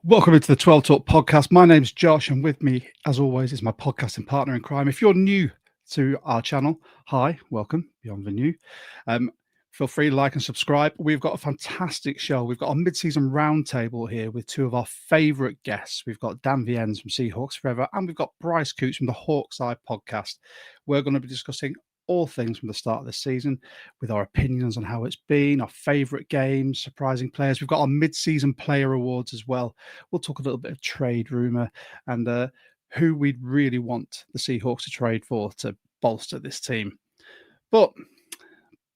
Welcome into the 12 Talk podcast. My name's Josh, and with me, as always, is my podcasting partner in crime. If you're new to our channel, hi, welcome, beyond the new. Feel free to like and subscribe. We've got a fantastic show. We've got a mid-season roundtable here with two of our favourite guests. We've got Viens from Seahawks Forever, and we've got Bryce Coutts from the Hawks Eye podcast. We're going to be discussing all things from the start of the season with our opinions on how it's been, our favourite games, surprising players. We've got our mid-season player awards as well. We'll talk a little bit of trade rumour and who we'd really want the Seahawks to trade for to bolster this team. But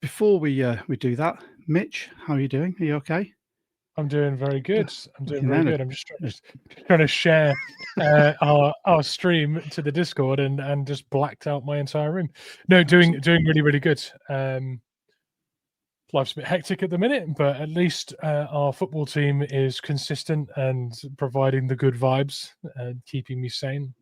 before we do that, Mitch, how are you doing? Are you okay? I'm doing very good. I'm just trying to share our stream to the Discord and just blacked out my entire room. No, doing really, really good. Life's a bit hectic at the minute, but at least our football team is consistent and providing the good vibes and keeping me sane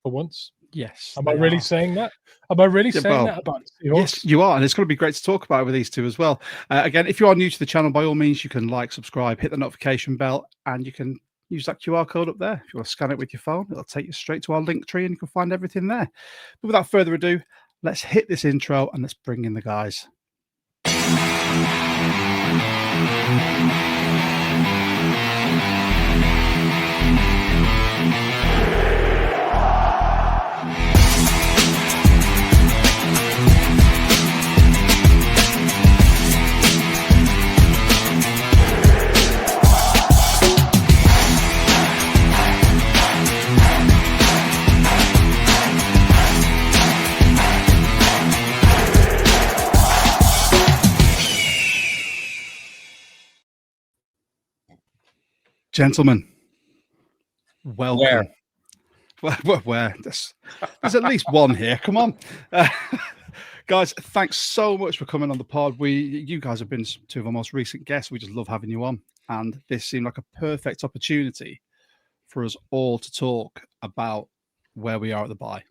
for once. Yes. Am I really saying that? Am I really saying that about Seahawks? Yes, you are. And it's going to be great to talk about with these two as well. Again, if you are new to the channel, by all means, you can like, subscribe, hit the notification bell, and you can use that QR code up there. If you want to scan it with your phone, it'll take you straight to our link tree and you can find everything there. But without further ado, let's hit this intro and let's bring in the guys. Gentlemen, welcome. Where? There's at least one here. Come on. Guys, thanks so much for coming on the pod. You guys have been two of our most recent guests. We just love having you on. And this seemed like a perfect opportunity for us all to talk about where we are at the bye.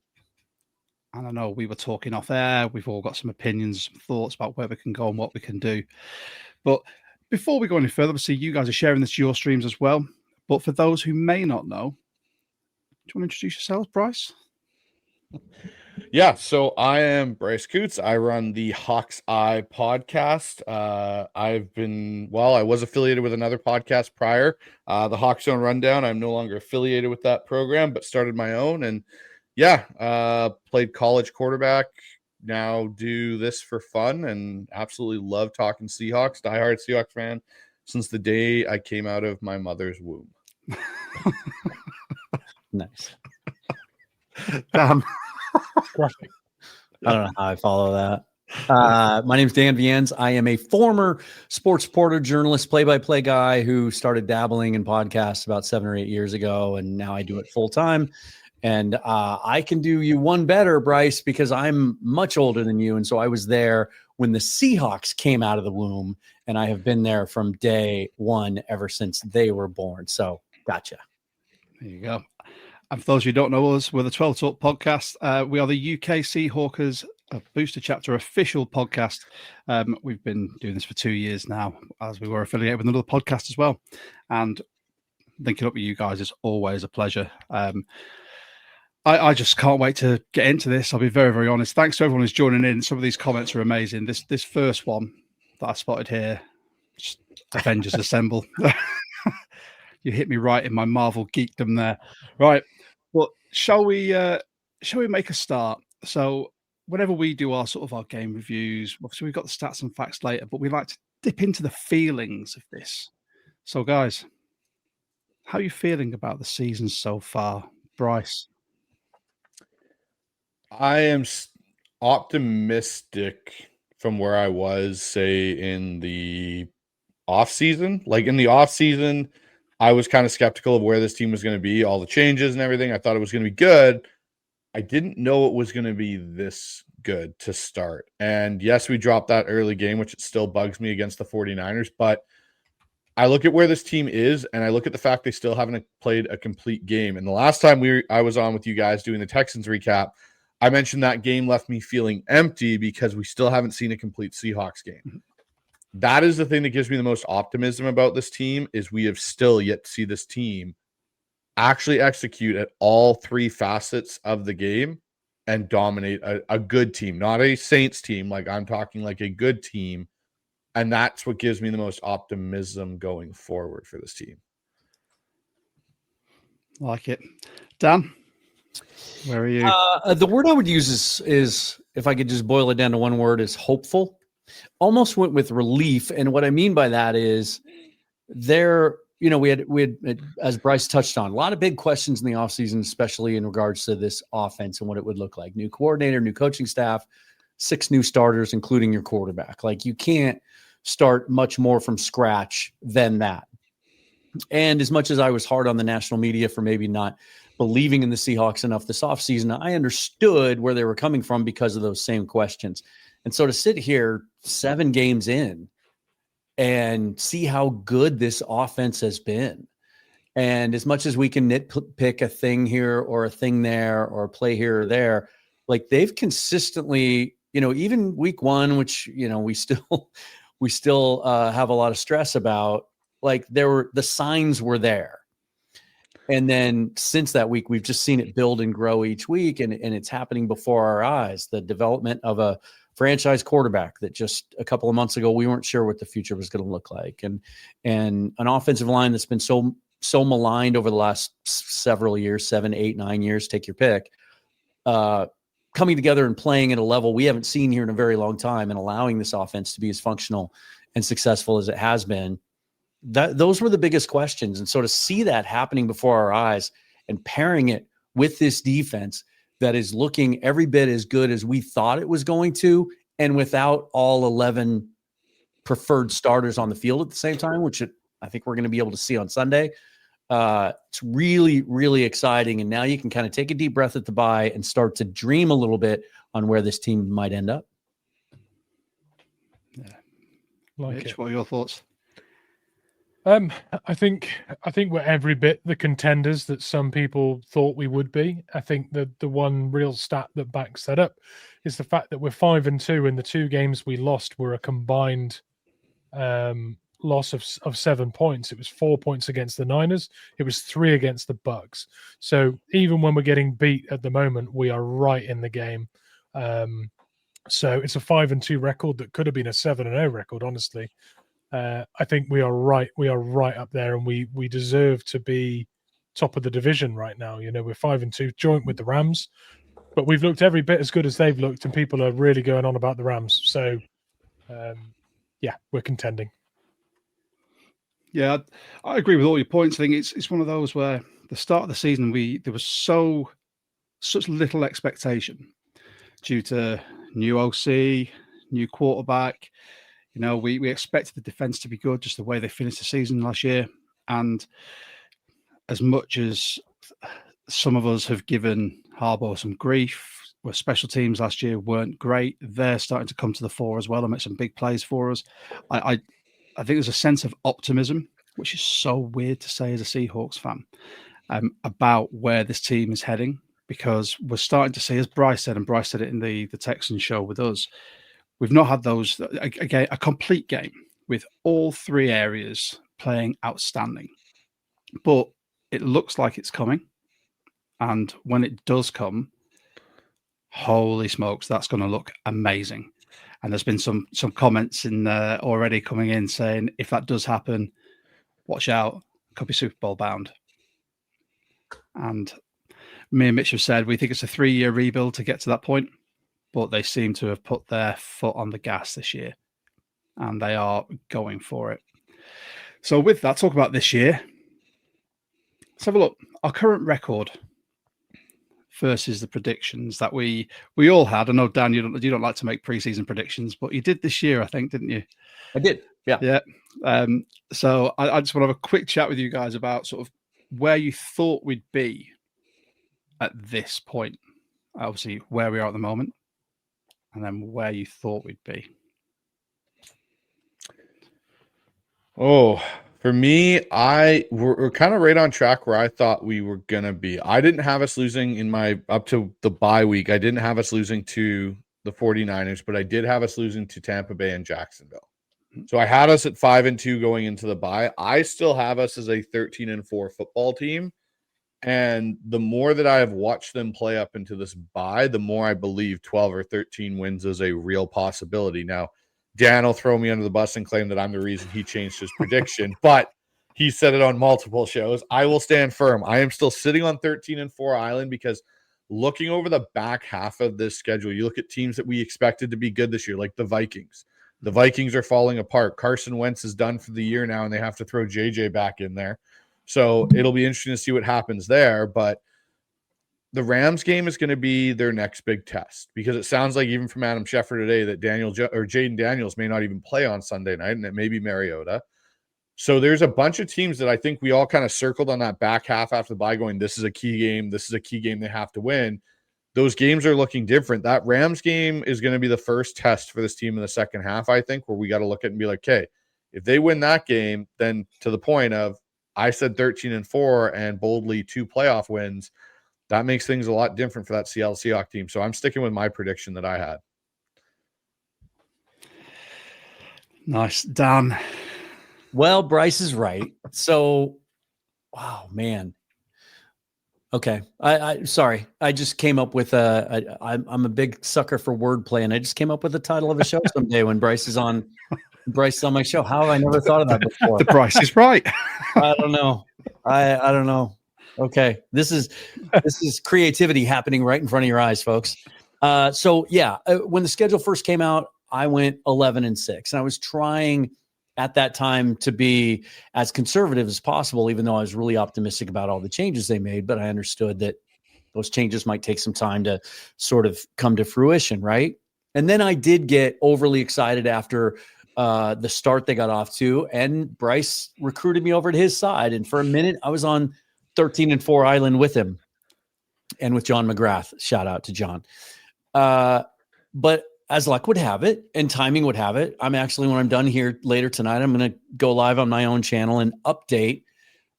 And I know we were talking off air. We've all got some opinions, some thoughts about where we can go and what we can do. But before we go any further, obviously you guys are sharing this to your streams as well. But for those who may not know, do you want to introduce yourselves, Bryce? Yeah, so I am Bryce Coutts. I run the Hawks Eye podcast. I was affiliated with another podcast prior, the Hawks Zone Rundown. I'm no longer affiliated with that program, but started my own. And played college quarterback. Now do this for fun and absolutely love talking Seahawks. Diehard Seahawks fan since the day I came out of my mother's womb. Nice. Damn. Graphic. I don't know how I follow that. My name is Dan Viens. I am a former sports reporter, journalist, play-by-play guy who started dabbling in podcasts about 7 or 8 years ago, and now I do it full time. And I can do you one better, Bryce, because I'm much older than you. And so I was there when the Seahawks came out of the womb, and I have been there from day one ever since they were born. So gotcha. There you go. And for those who don't know us, we're the 12 Talk podcast. We are the UK Seahawkers Booster Chapter official podcast. We've been doing this for 2 years now, as we were affiliated with another podcast as well. And linking up with you guys is always a pleasure. I just can't wait to get into this. I'll be very, very honest. Thanks to everyone who's joining in. Some of these comments are amazing. This first one that I spotted here, just Avengers Assemble. You hit me right in my Marvel geekdom there. Right. Well, shall we make a start? So whenever we do our game reviews, obviously we've got the stats and facts later, but we like to dip into the feelings of this. So guys, how are you feeling about the season so far? Bryce? I am optimistic from where I was, say, in the offseason. Like in the offseason, I was kind of skeptical of where this team was going to be, all the changes and everything. I thought it was going to be good. I didn't know it was going to be this good to start. And yes, we dropped that early game, which it still bugs me against the 49ers. But I look at where this team is, and I look at the fact they still haven't played a complete game. And the last time I was on with you guys doing the Texans recap, I mentioned that game left me feeling empty because we still haven't seen a complete Seahawks game. that is the thing that gives me the most optimism about this team is we have still yet to see this team actually execute at all three facets of the game and dominate a good team, not a Saints team. Like I'm talking like a good team. And that's what gives me the most optimism going forward for this team. Like it. Dan, where are you? The word I would use is if I could just boil it down to one word, is hopeful. Almost went with relief. And what I mean by that is we had, as Bryce touched on, a lot of big questions in the offseason, especially in regards to this offense and what it would look like. New coordinator, new coaching staff, 6 new starters, including your quarterback. Like you can't start much more from scratch than that. And as much as I was hard on the national media for maybe not believing in the Seahawks enough this offseason, I understood where they were coming from because of those same questions. And so to sit here 7 games in and see how good this offense has been, and as much as we can nitpick a thing here or a thing there or a play here or there, like they've consistently, even week 1, which, we still have a lot of stress about, like the signs were there. And then since that week, we've just seen it build and grow each week, and it's happening before our eyes. The development of a franchise quarterback that just a couple of months ago, we weren't sure what the future was going to look like. And an offensive line that's been so maligned over the last several years, 7, 8, 9 years, take your pick, coming together and playing at a level we haven't seen here in a very long time and allowing this offense to be as functional and successful as it has been. Those were the biggest questions. And so to see that happening before our eyes and pairing it with this defense that is looking every bit as good as we thought it was going to, and without all 11 preferred starters on the field at the same time, which I think we're going to be able to see on Sunday. It's really, really exciting. And now you can kind of take a deep breath at the bye and start to dream a little bit on where this team might end up. Yeah. Mitch, what are your thoughts? I think we're every bit the contenders that some people thought we would be. I think that the one real stat that backs that up is the fact that we're 5-2, and the 2 games we lost were a combined loss of 7 points. It was 4 points against the Niners. It was 3 against the Bucks. So even when we're getting beat at the moment, we are right in the game. So it's a 5-2 record that could have been a 7-0 record, honestly. I think we are right. We are right up there, and we deserve to be top of the division right now. We're 5-2, joint with the Rams, but we've looked every bit as good as they've looked, and people are really going on about the Rams. So, we're contending. Yeah, I agree with all your points. I think it's one of those where the start of the season there was such little expectation due to new OC, new quarterback. We expected the defense to be good, just the way they finished the season last year. And as much as some of us have given Harbaugh some grief, where special teams last year weren't great, they're starting to come to the fore as well and make some big plays for us. I think there's a sense of optimism, which is so weird to say as a Seahawks fan, about where this team is heading, because we're starting to see, as Bryce said, and Bryce said it in the Texans show with us, we've not had a complete game with all 3 areas playing outstanding. But it looks like it's coming. And when it does come, holy smokes, that's going to look amazing. And there's been some comments in already coming in saying, if that does happen, watch out, could be Super Bowl bound. And me and Mitch have said we think it's a 3-year rebuild to get to that point. But they seem to have put their foot on the gas this year, and they are going for it. So with that, talk about this year. Let's have a look. Our current record versus the predictions that we all had. I know, Dan, you don't like to make preseason predictions, but you did this year, I think, didn't you? I did. Yeah. Yeah. So I just want to have a quick chat with you guys about sort of where you thought we'd be at this point. Obviously, where we are at the moment, and then where you thought we'd be. Oh, for me, we're kind of right on track where I thought we were going to be. I didn't have us losing in up to the bye week. I didn't have us losing to the 49ers, but I did have us losing to Tampa Bay and Jacksonville. So I had us at 5-2 going into the bye. I still have us as a 13-4 football team. And the more that I have watched them play up into this bye, the more I believe 12 or 13 wins is a real possibility. Now, Dan will throw me under the bus and claim that I'm the reason he changed his prediction, but he said it on multiple shows. I will stand firm. I am still sitting on 13-4 Island because looking over the back half of this schedule, you look at teams that we expected to be good this year, like the Vikings. The Vikings are falling apart. Carson Wentz is done for the year now, and they have to throw JJ back in there. So it'll be interesting to see what happens there. But the Rams game is going to be their next big test because it sounds like even from Adam Schefter today that Jaden Daniels may not even play on Sunday night, and it may be Mariota. So there's a bunch of teams that I think we all kind of circled on that back half after the bye going, this is a key game. This is a key game they have to win. Those games are looking different. That Rams game is going to be the first test for this team in the second half, I think, where we got to look at it and be like, okay, if they win that game, then to the point of, I said 13-4 and boldly 2 playoff wins. That makes things a lot different for that Seattle Seahawks team. So I'm sticking with my prediction that I had. Nice. Dan. Well, Bryce is right. So, wow, man. Okay. I sorry. I just came up with I'm a big sucker for wordplay, and I just came up with the title of a show someday when Bryce is on my show. How have I never thought of that before? The Bryce is right. I don't know. I don't know. Okay. This is creativity happening right in front of your eyes, folks. So yeah, when the schedule first came out, I went 11-6, and I was trying at that time to be as conservative as possible, even though I was really optimistic about all the changes they made. But I understood that those changes might take some time to sort of come to fruition, right? And then I did get overly excited after the start they got off to, and Bryce recruited me over to his side. And for a minute, I was on 13-4 Island with him and with John McGrath. Shout out to John. But as luck would have it and timing would have it, I'm actually, when I'm done here later tonight, I'm going to go live on my own channel and update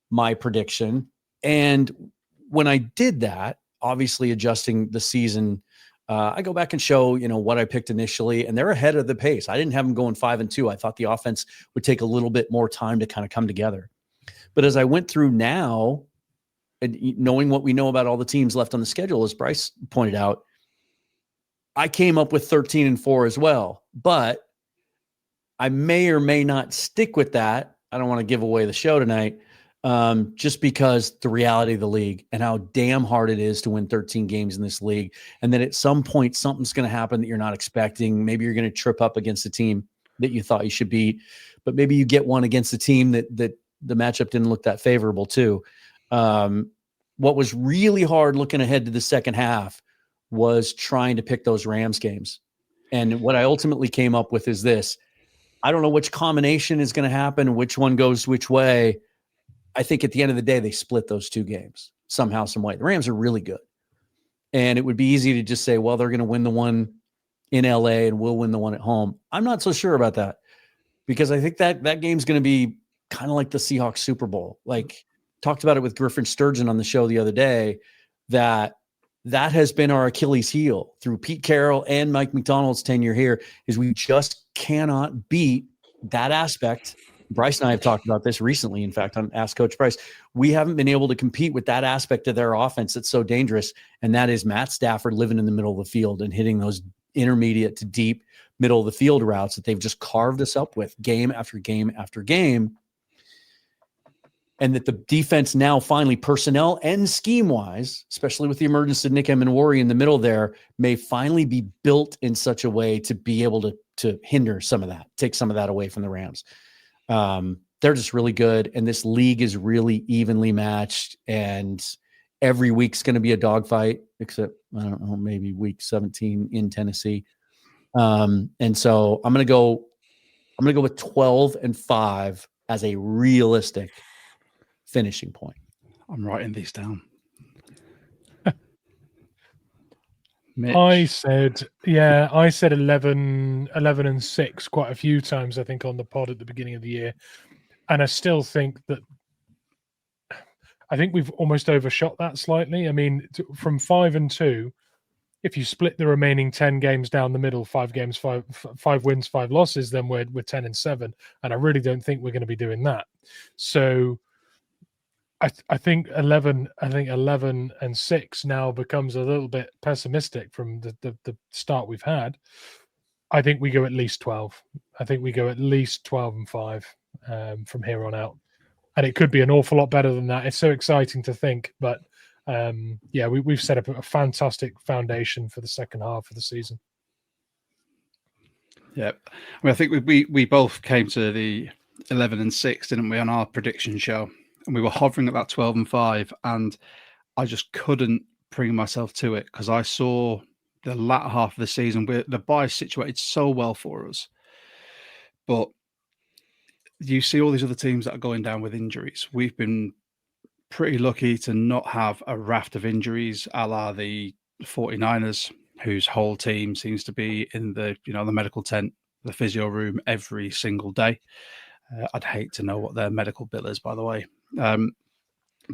my prediction. And when I did that, obviously adjusting the season, I go back and show, what I picked initially, and they're ahead of the pace. I didn't have them going 5-2. I thought the offense would take a little bit more time to kind of come together. But as I went through now, and knowing what we know about all the teams left on the schedule, as Bryce pointed out, I came up with 13-4 as well, but I may or may not stick with that. I don't want to give away the show tonight, just because the reality of the league and how damn hard it is to win 13 games in this league. And then at some point, something's going to happen that you're not expecting. Maybe you're going to trip up against a team that you thought you should beat, but maybe you get one against a team that the matchup didn't look that favorable to. What was really hard looking ahead to the second half was trying to pick those Rams games. And what I ultimately came up with is this. I don't know which combination is going to happen, which one goes which way. I think at the end of the day, they split those two games somehow, some way. The Rams are really good. And it would be easy to just say, well, they're going to win the one in LA and we'll win the one at home. I'm not so sure about that, because I think that game's going to be kind of like the Seahawks Super Bowl. Like, talked about it with Griffin Sturgeon on the show the other day, that has been our Achilles heel through Pete Carroll and Mike McDonald's tenure here, is we just cannot beat that aspect. Bryce and I have talked about this recently, in fact, on Ask Coach Bryce. We haven't been able to compete with that aspect of their offense that's so dangerous, and that is Matt Stafford living in the middle of the field and hitting those intermediate to deep middle of the field routes that they've just carved us up with game after game after game. And that the defense now finally, personnel and scheme-wise, especially with the emergence of Nick Emenwari in the middle there, may finally be built in such a way to be able to hinder some of that, take some of that away from the Rams. They're just really good, and this league is really evenly matched, and every week's going to be a dogfight, except, I don't know, maybe week 17 in Tennessee. And so I'm going to go with 12-5 as a realistic finishing point. I'm writing these down. I said 11-6 quite a few times, I think, on the pod at the beginning of the year. And I still think we've almost overshot that slightly. I mean, from 5-2, if you split the remaining 10 games down the middle, 5 games, five wins, 5 losses, then we're 10-7. And I really don't think we're going to be doing that. So I think 11-6 now becomes a little bit pessimistic from the start we've had. I think we go at least 12. I think we go at least 12-5 from here on out. And it could be an awful lot better than that. It's so exciting to think, but we've set up a fantastic foundation for the second half of the season. Yeah, I mean, I think we both came to the 11-6, didn't we, on our prediction show, and we were hovering at that 12-5, and I just couldn't bring myself to it because I saw the latter half of the season where the bye situated so well for us, but you see all these other teams that are going down with injuries. We've been pretty lucky to not have a raft of injuries a la the 49ers, whose whole team seems to be in the medical tent, the physio room every single day. I'd hate to know what their medical bill is, by the way. But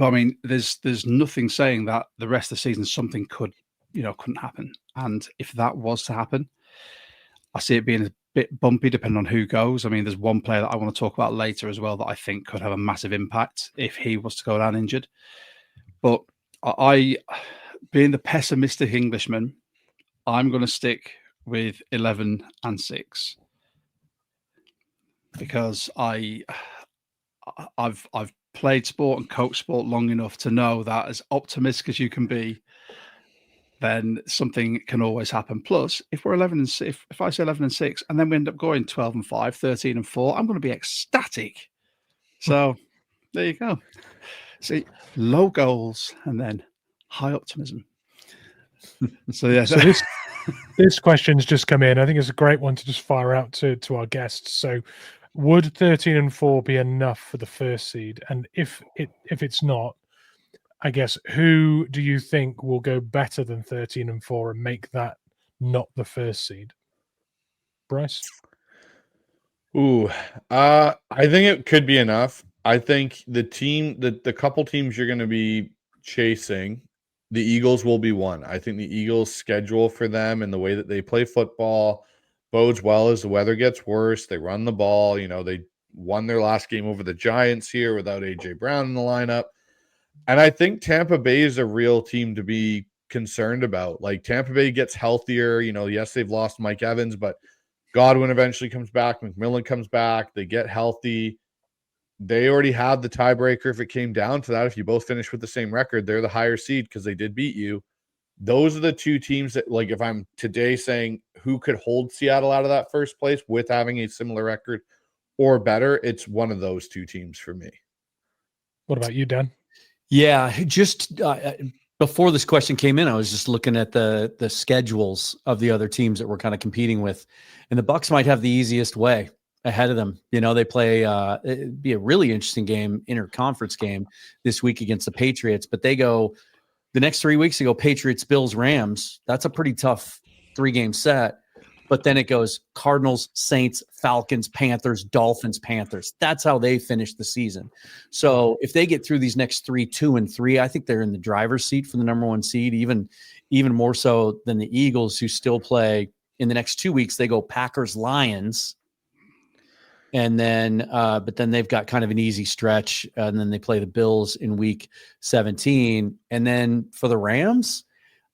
I mean, there's nothing saying that the rest of the season something couldn't happen. And if that was to happen, I see it being a bit bumpy depending on who goes. I mean, there's one player that I want to talk about later as well that I think could have a massive impact if he was to go down injured. But I, being the pessimistic Englishman, I'm going to stick with 11-6 because I've played sport and coached sport long enough to know that as optimistic as you can be, then something can always happen. Plus, if we're 11-6, if I say 11-6, and then we end up going 12-5, 13-4, I'm going to be ecstatic. So there you go. See, low goals and then high optimism. So yeah. So this question's just come in. I think it's a great one to just fire out to our guests. So, would 13-4 be enough for the first seed? And if it's not, I guess, who do you think will go better than 13-4 and make that not the first seed? Bryce? Ooh, I think it could be enough. I think the couple teams you're going to be chasing, the Eagles will be one. I think the Eagles' schedule for them and the way that they play football bodes well as the weather gets worse. They run the ball. They won their last game over the Giants here without A.J. Brown in the lineup. And I think Tampa Bay is a real team to be concerned about. Like, Tampa Bay gets healthier. Yes, they've lost Mike Evans, but Godwin eventually comes back. McMillan comes back. They get healthy. They already have the tiebreaker if it came down to that. If you both finish with the same record, they're the higher seed because they did beat you. Those are the two teams that, like, if I'm today saying who could hold Seattle out of that first place with having a similar record or better, it's one of those two teams for me. What about you, Dan? Yeah, just before this question came in, I was just looking at the schedules of the other teams that we're kind of competing with, and the Bucs might have the easiest way ahead of them. They play it'd be a really interesting game, interconference game this week against the Patriots, but they go the next 3 weeks to go Patriots, Bills, Rams. That's a pretty tough 3-game set. But then it goes Cardinals, Saints, Falcons, Panthers, Dolphins, Panthers. That's how they finish the season. So if they get through these next 3, 2, and 3, I think they're in the driver's seat for the number 1 seed, even more so than the Eagles, who still play in the next 2 weeks. They go Packers, Lions. And then, but then they've got kind of an easy stretch. And then they play the Bills in week 17. And then for the Rams,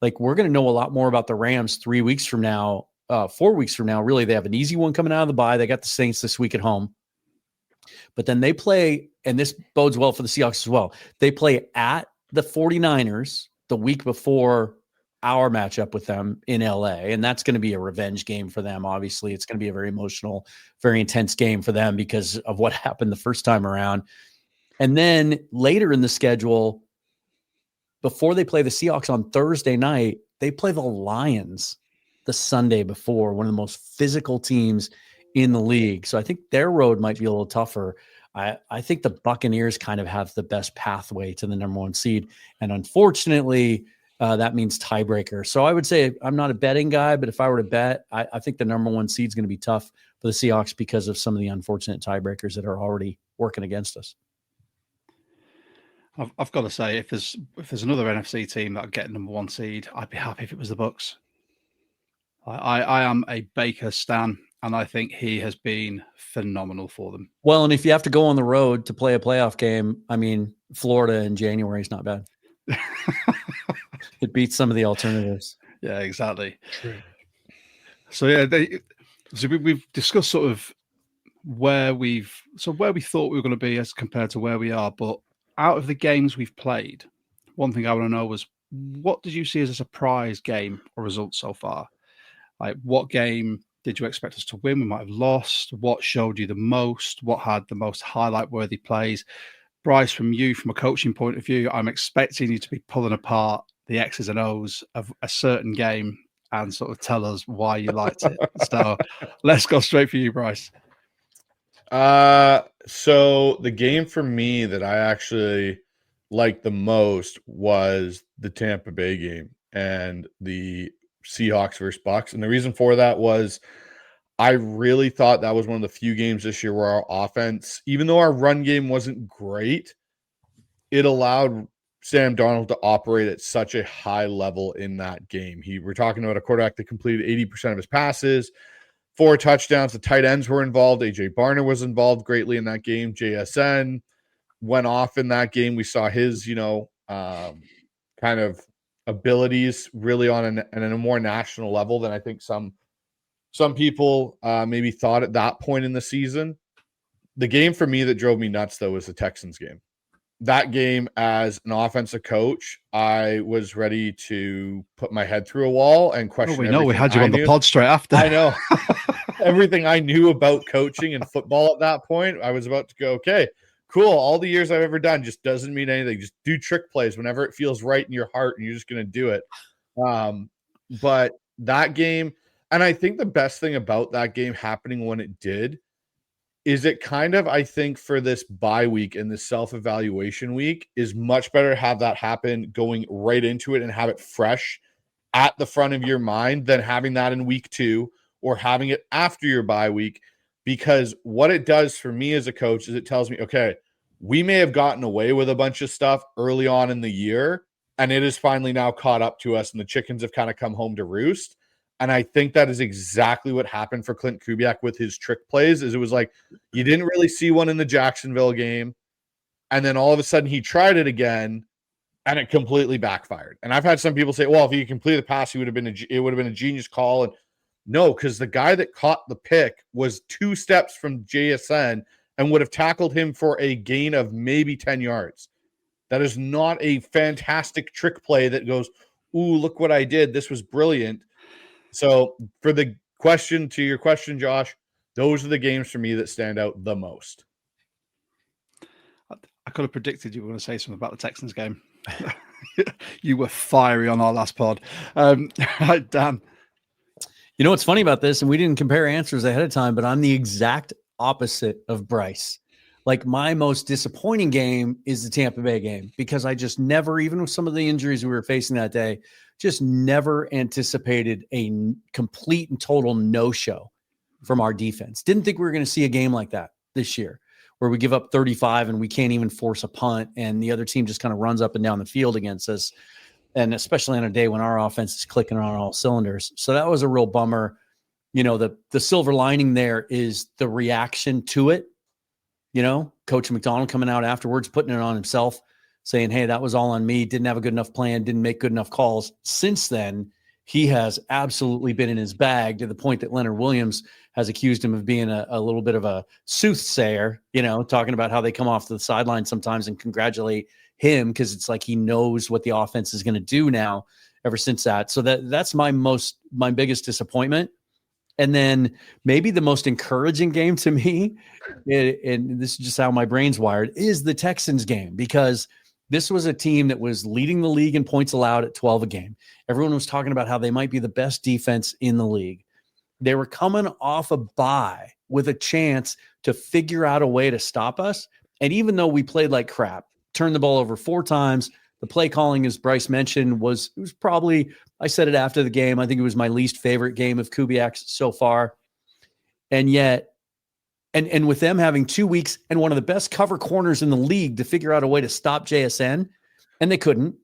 like, we're going to know a lot more about the Rams 3 weeks from now. 4 weeks from now, really, they have an easy one coming out of the bye. They got the Saints this week at home. But then they play, and this bodes well for the Seahawks as well. They play at the 49ers the week before our matchup with them in LA. And that's going to be a revenge game for them. Obviously, it's going to be a very emotional, very intense game for them because of what happened the first time around. And then later in the schedule, before they play the Seahawks on Thursday night, they play the Lions the Sunday before, one of the most physical teams in the league. So I think their road might be a little tougher. I think the Buccaneers kind of have the best pathway to the number 1 seed. And unfortunately, that means tiebreaker. So I would say I'm not a betting guy, but if I were to bet, I think the number 1 seed is going to be tough for the Seahawks because of some of the unfortunate tiebreakers that are already working against us. I've got to say, if there's another NFC team that get number 1 seed, I'd be happy if it was the Bucks. I am a Baker stan, and I think he has been phenomenal for them. Well, and if you have to go on the road to play a playoff game, I mean, Florida in January is not bad. It beats some of the alternatives. Yeah, exactly. True. So yeah, we've discussed sort of where we thought we were going to be as compared to where we are. But out of the games we've played, one thing I want to know was, what did you see as a surprise game or result so far? Like, what game did you expect us to win? We might have lost. What showed you the most? What had the most highlight-worthy plays? Bryce, from a coaching point of view, I'm expecting you to be pulling apart the X's and O's of a certain game and sort of tell us why you liked it. So let's go straight for you, Bryce. So the game for me that I actually liked the most was the Tampa Bay game and the Seahawks versus Bucks. And the reason for that was I really thought that was one of the few games this year where our offense, even though our run game wasn't great, it allowed Sam Darnold to operate at such a high level in that game. We're talking about a quarterback that completed 80% of his passes, 4 touchdowns. The tight ends were involved. AJ Barner was involved greatly in that game. JSN went off in that game. We saw his, kind of abilities really on a more national level than I think some people maybe thought at that point in the season. The game for me that drove me nuts, though, was the Texans game. That game, as an offensive coach, I was ready to put my head through a wall and question. We know we had you on the pod straight after. I know. Everything I knew about coaching and football at that point, I was about to go, okay, cool. All the years I've ever done just doesn't mean anything. Just do trick plays whenever it feels right in your heart, and you're just going to do it. But that game, and I think the best thing about that game happening when it did is it kind of, I think, for this bye week and this self-evaluation week is much better to have that happen going right into it and have it fresh at the front of your mind than having that in week 2 or having it after your bye week. Because what it does for me as a coach is it tells me, okay, we may have gotten away with a bunch of stuff early on in the year, and it is finally now caught up to us, and the chickens have kind of come home to roost. And I think that is exactly what happened for Clint Kubiak with his trick plays. Is it was like you didn't really see one in the Jacksonville game, and then all of a sudden he tried it again, and it completely backfired. And I've had some people say, "Well, if he completed the pass, it would have been a genius call." And no, because the guy that caught the pick was 2 steps from JSN and would have tackled him for a gain of maybe 10 yards. That is not a fantastic trick play that goes, "Ooh, look what I did. This was brilliant." So for your question, Josh, those are the games for me that stand out the most. I could have predicted you were going to say something about the Texans game. You were fiery on our last pod. Dan. You know what's funny about this, and we didn't compare answers ahead of time, but I'm the exact opposite of Bryce. Like, my most disappointing game is the Tampa Bay game because I just never, even with some of the injuries we were facing that day, just never anticipated a complete and total no-show from our defense. Didn't think we were going to see a game like that this year where we give up 35 and we can't even force a punt and the other team just kind of runs up and down the field against us. And especially on a day when our offense is clicking on all cylinders. So that was a real bummer. You know, the silver lining there is the reaction to it. You know, Coach McDonald coming out afterwards, putting it on himself, saying, hey, that was all on me. Didn't have a good enough plan. Didn't make good enough calls. Since then, he has absolutely been in his bag to the point that Leonard Williams has accused him of being a little bit of a soothsayer, you know, talking about how they come off the sideline sometimes and congratulate him because it's like he knows what the offense is going to do now ever since that. So that's my biggest disappointment. And then maybe the most encouraging game to me, and this is just how my brain's wired, is the Texans game, because this was a team that was leading the league in points allowed at 12 a game. Everyone was talking about how they might be the best defense in the league. They were coming off a bye with a chance to figure out a way to stop us. And even though we played like crap, turned the ball over 4 times, the play calling, as Bryce mentioned, was probably, I said it after the game, I think it was my least favorite game of Kubiak's so far. And yet And with them having 2 weeks and one of the best cover corners in the league to figure out a way to stop JSN, and they couldn't.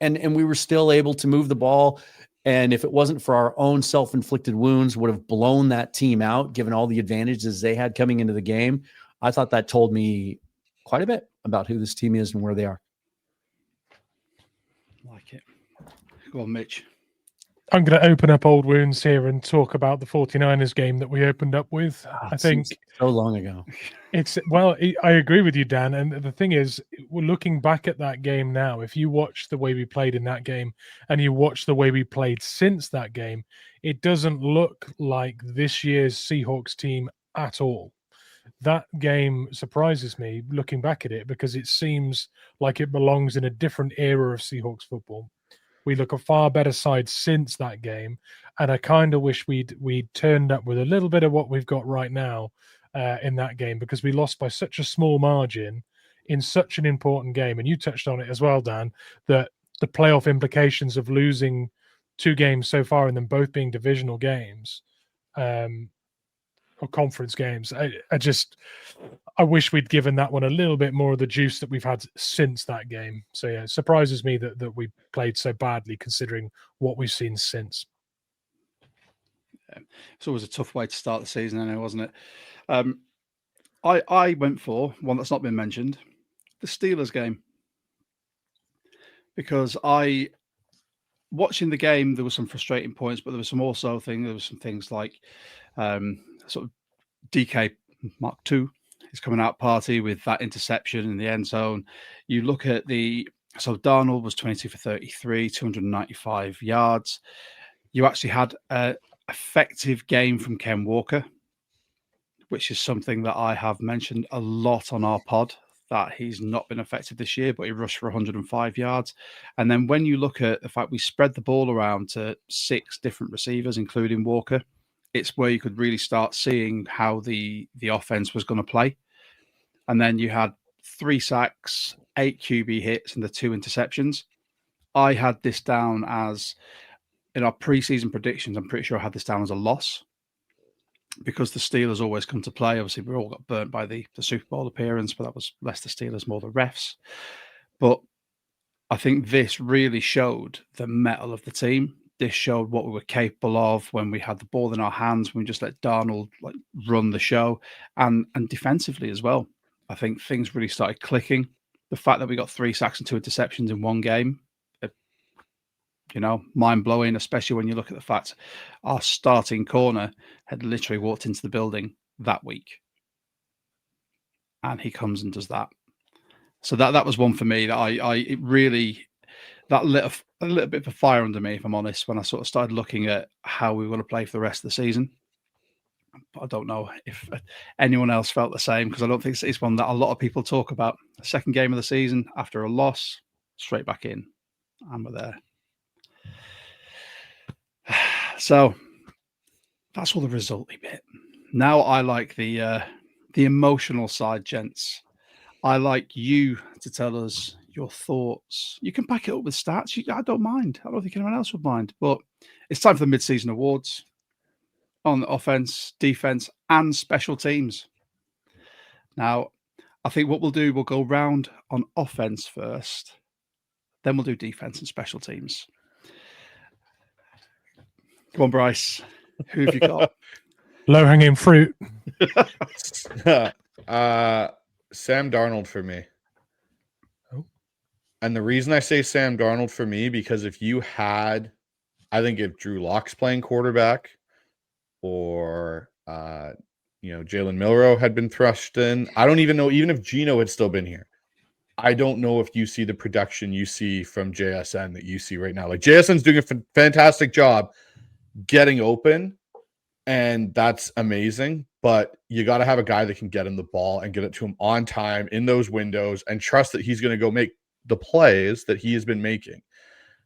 And we were still able to move the ball. And if it wasn't for our own self-inflicted wounds, would have blown that team out, given all the advantages they had coming into the game. I thought that told me quite a bit about who this team is and where they are. Like it. Go on, Mitch. I'm going to open up old wounds here and talk about the 49ers game that we opened up with. I think so long ago. I agree with you, Dan. And the thing is, we're looking back at that game now. If you watch the way we played in that game and you watch the way we played since that game, it doesn't look like this year's Seahawks team at all. That game surprises me looking back at it because it seems like it belongs in a different era of Seahawks football. We look a far better side since that game, and I kind of wish we'd turned up with a little bit of what we've got right now in that game, because we lost by such a small margin in such an important game. And you touched on it as well, Dan, that the playoff implications of losing 2 games so far and them both being divisional games or conference games. I wish we'd given that one a little bit more of the juice that we've had since that game. So yeah, it surprises me that we played so badly considering what we've seen since. Yeah. It's always a tough way to start the season, anyway, wasn't it? I went for one that's not been mentioned, the Steelers game, because watching the game, there were some frustrating points, but there was some things like sort of DK Mark II, his coming out party with that interception in the end zone. You look at so Darnold was 22 for 33, 295 yards. You actually had an effective game from Ken Walker, which is something that I have mentioned a lot on our pod, that he's not been effective this year, but he rushed for 105 yards. And then when you look at the fact we spread the ball around to 6 different receivers, including Walker, it's where you could really start seeing how the offense was going to play. And then you had 3 sacks, 8 QB hits, and the 2 interceptions. I had this down as, in our preseason predictions, I'm pretty sure I had this down as a loss, because the Steelers always come to play. Obviously, we all got burnt by the Super Bowl appearance, but that was less the Steelers, more the refs. But I think this really showed the mettle of the team. This showed what we were capable of when we had the ball in our hands, when we just let Darnold run the show, and defensively as well. I think things really started clicking. The fact that we got 3 sacks and 2 interceptions in one game, mind-blowing, especially when you look at the fact our starting corner had literally walked into the building that week. And he comes and does that. So that was one for me that it really, that lit a little bit of a fire under me, if I'm honest, when I sort of started looking at how we were going to play for the rest of the season. But I don't know if anyone else felt the same, because I don't think it's one that a lot of people talk about. The second game of the season, after a loss, straight back in, and we're there. So that's all the resulty bit. Now I like the emotional side, gents. I like you to tell us your thoughts. You can back it up with stats. I don't mind. I don't think anyone else would mind. But it's time for the mid-season awards on offense, defense, and special teams. Now, I think what we'll do, we'll go round on offense first. Then we'll do defense and special teams. Come on, Bryce. Who have you got? Low-hanging fruit. Sam Darnold for me. Oh. And the reason I say Sam Darnold for me, because if Drew Lock's playing quarterback, or Jalen Milroe had been thrust in, I don't even know, even if Geno had still been here, I don't know if you see the production you see from JSN that you see right now. Like, JSN's doing a fantastic job getting open, and that's amazing, but you got to have a guy that can get him the ball and get it to him on time in those windows and trust that he's going to go make the plays that he has been making.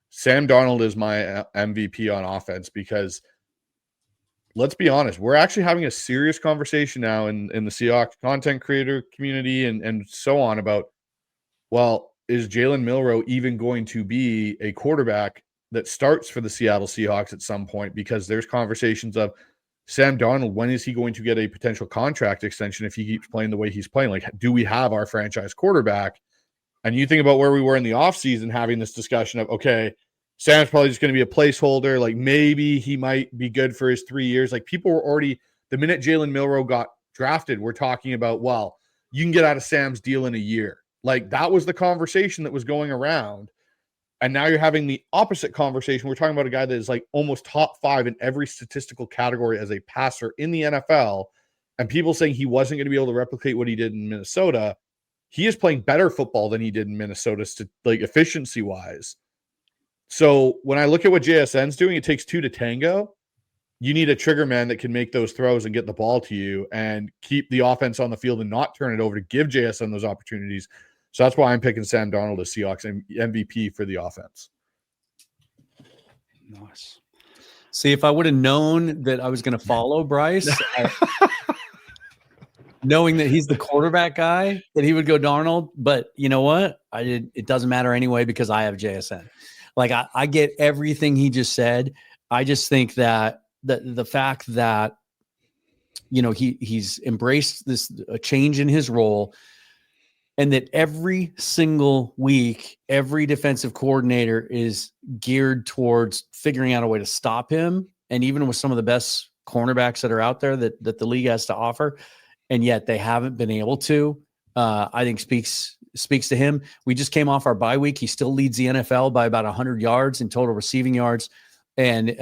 Sam Darnold is my MVP on offense, because let's be honest, we're actually having a serious conversation now in the Seahawks content creator community and so on about, well, is Jalen Milroe even going to be a quarterback that starts for the Seattle Seahawks at some point? Because there's conversations of Sam Darnold, when is he going to get a potential contract extension if he keeps playing the way he's playing? Like, do we have our franchise quarterback? And you think about where we were in the offseason having this discussion of, okay, Sam's probably just going to be a placeholder. Like, maybe he might be good for his 3 years. Like, people were already, the minute Jalen Milroe got drafted, we're talking about, well, you can get out of Sam's deal in a year. Like, that was the conversation that was going around. And now you're having the opposite conversation. We're talking about a guy that is like almost top 5 in every statistical category as a passer in the NFL. And people saying he wasn't going to be able to replicate what he did in Minnesota. He is playing better football than he did in Minnesota, like efficiency wise. So when I look at what JSN's doing, it takes 2 to tango. You need a trigger man that can make those throws and get the ball to you and keep the offense on the field and not turn it over to give JSN those opportunities. So that's why I'm picking Sam Darnold as Seahawks MVP for the offense. Nice. See, if I would have known that I was going to follow Bryce, knowing that he's the quarterback guy, that he would go Darnold. But you know what? It doesn't matter anyway because I have JSN. Like I get everything he just said. I just think that the fact that he's embraced a change in his role, and that every single week, every defensive coordinator is geared towards figuring out a way to stop him. And even with some of the best cornerbacks that are out there that the league has to offer, and yet they haven't been able to, I think speaks to him. We just came off our bye week. He still leads the NFL by about 100 yards in total receiving yards. And,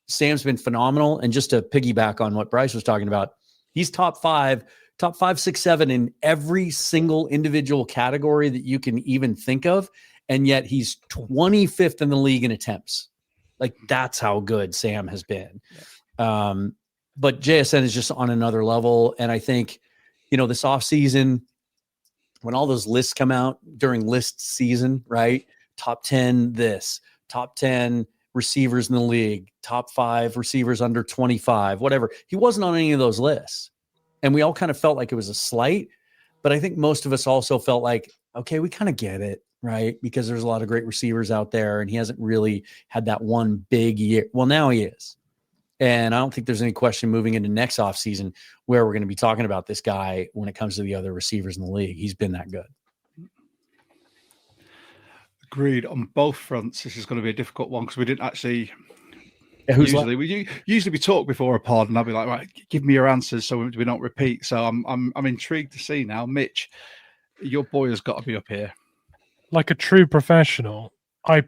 Sam's been phenomenal. And just to piggyback on what Bryce was talking about, he's top 5, 6, 7 in every single individual category that you can even think of. And yet he's 25th in the league in attempts. Like, that's how good Sam has been. But JSN is just on another level. And I think, this offseason, when all those lists come out during list season, right? Top 10 this, top 10 receivers in the league, top 5 receivers under 25, whatever. He wasn't on any of those lists. And we all kind of felt like it was a slight, but I think most of us also felt like, okay, we kind of get it, right? Because there's a lot of great receivers out there and he hasn't really had that one big year. Well, now he is. And I don't think there's any question moving into next offseason where we're going to be talking about this guy when it comes to the other receivers in the league. He's been that good. Agreed on both fronts. This is going to be a difficult one because we didn't actually... Usually we talk before a pod, and I'll be like, right, give me your answers so we don't repeat. So I'm intrigued to see now, Mitch. Your boy has got to be up here. Like a true professional, I've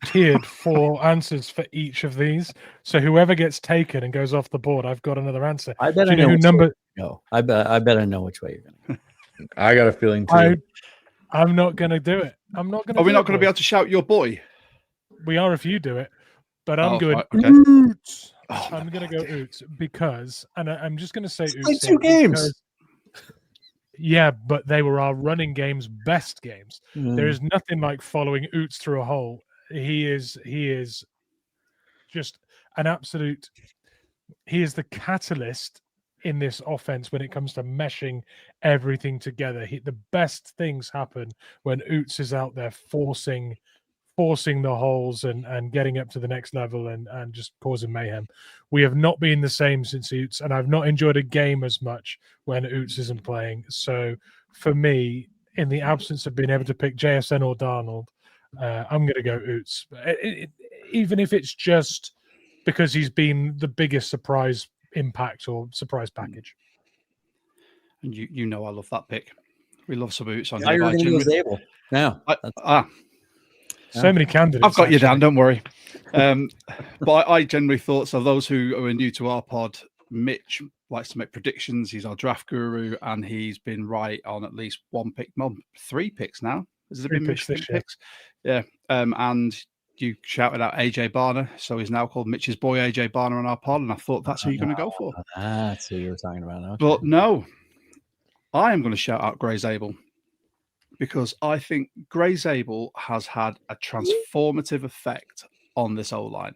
tiered 4 answers for each of these. So whoever gets taken and goes off the board, I've got another answer. I bet I know. No, I bet I know which way you're going. I got a feeling too. I'm not going to do it. I'm not going to. Are we not going to be able to shout your boy? We are if you do it. But I'm going Oots. I'm going to go Oots because, and I'm just going to say Oots. 2 games. Yeah, but they were our running game's best games. There is nothing like following Oots through a hole. He is just an absolute. He is the catalyst in this offense when it comes to meshing everything together. The best things happen when Oots is out there forcing the holes and getting up to the next level and just causing mayhem. We have not been the same since Oots, and I've not enjoyed a game as much when Oots isn't playing. So for me, in the absence of being able to pick JSN or Darnold, I'm going to go Oots. Even if it's just because he's been the biggest surprise impact or surprise package. And you know I love that pick. We love some Oots on here. You're going to go Zabel. Yeah. So many candidates. I've got you down, don't worry. But I generally thought, so those who are new to our pod, Mitch likes to make predictions. He's our draft guru, and he's been right on at least 1 pick, 3 picks now. Has it been Mitch picks? Yeah. And you shouted out AJ Barner, so he's now called Mitch's boy AJ Barner on our pod, and I thought that's who you're going to go for. That's who you were talking about. Okay. But no, I am going to shout out Gray Zabel, because I think Gray Zabel has had a transformative effect on this O-line.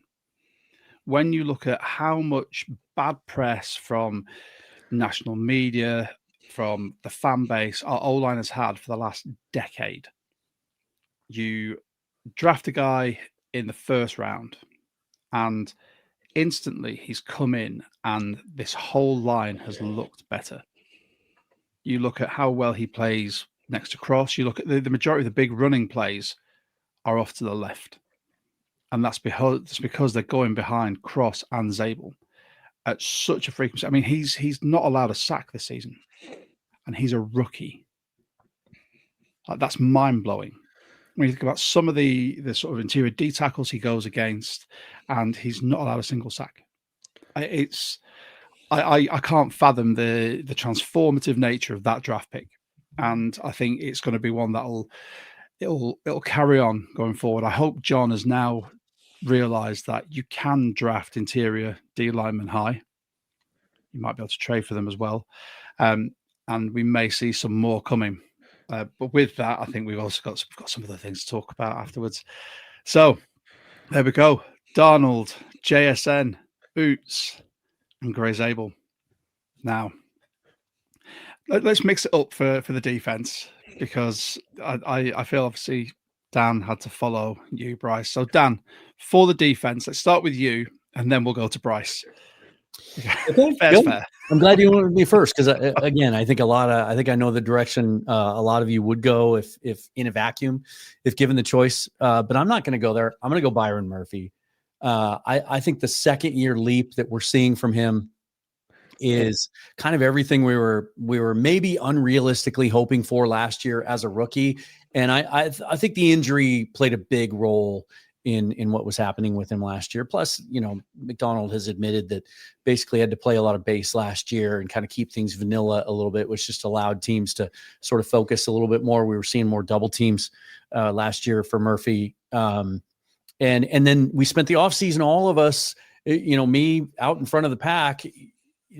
When you look at how much bad press from national media, from the fan base, our O-line has had for the last decade, you draft a guy in the first round and instantly he's come in and this whole line has looked better. You look at how well he plays next to Cross. You look at the majority of the big running plays are off to the left. And that's because they're going behind Cross and Zabel at such a frequency. I mean, he's not allowed a sack this season, and he's a rookie. Like, that's mind-blowing. When you think about some of the sort of interior D tackles he goes against, and he's not allowed a single sack. I can't fathom the transformative nature of that draft pick, and I think it's going to be one it'll carry on going forward. I hope John has now realized that you can draft interior D linemen high. You might be able to trade for them as well, and we may see some more coming. But with that, I think we've also got some other things to talk about afterwards. So there we go. Darnold, JSN, Boots, and Gray Zabel. Now, let's mix it up for the defense, because I feel obviously Dan had to follow you, Bryce. So Dan, for the defense, let's start with you, and then we'll go to Bryce. Okay, fair. I'm glad you wanted me first, because again, I think I know the direction a lot of you would go if in a vacuum, if given the choice. But I'm not going to go there. I'm going to go Byron Murphy. I think the second year leap that we're seeing from him is kind of everything we were maybe unrealistically hoping for last year as a rookie. And I think the injury played a big role in what was happening with him last year. Plus, McDonald has admitted that basically had to play a lot of base last year and kind of keep things vanilla a little bit, which just allowed teams to sort of focus a little bit more. We were seeing more double teams last year for Murphy. And then we spent the offseason, all of us, me out in front of the pack,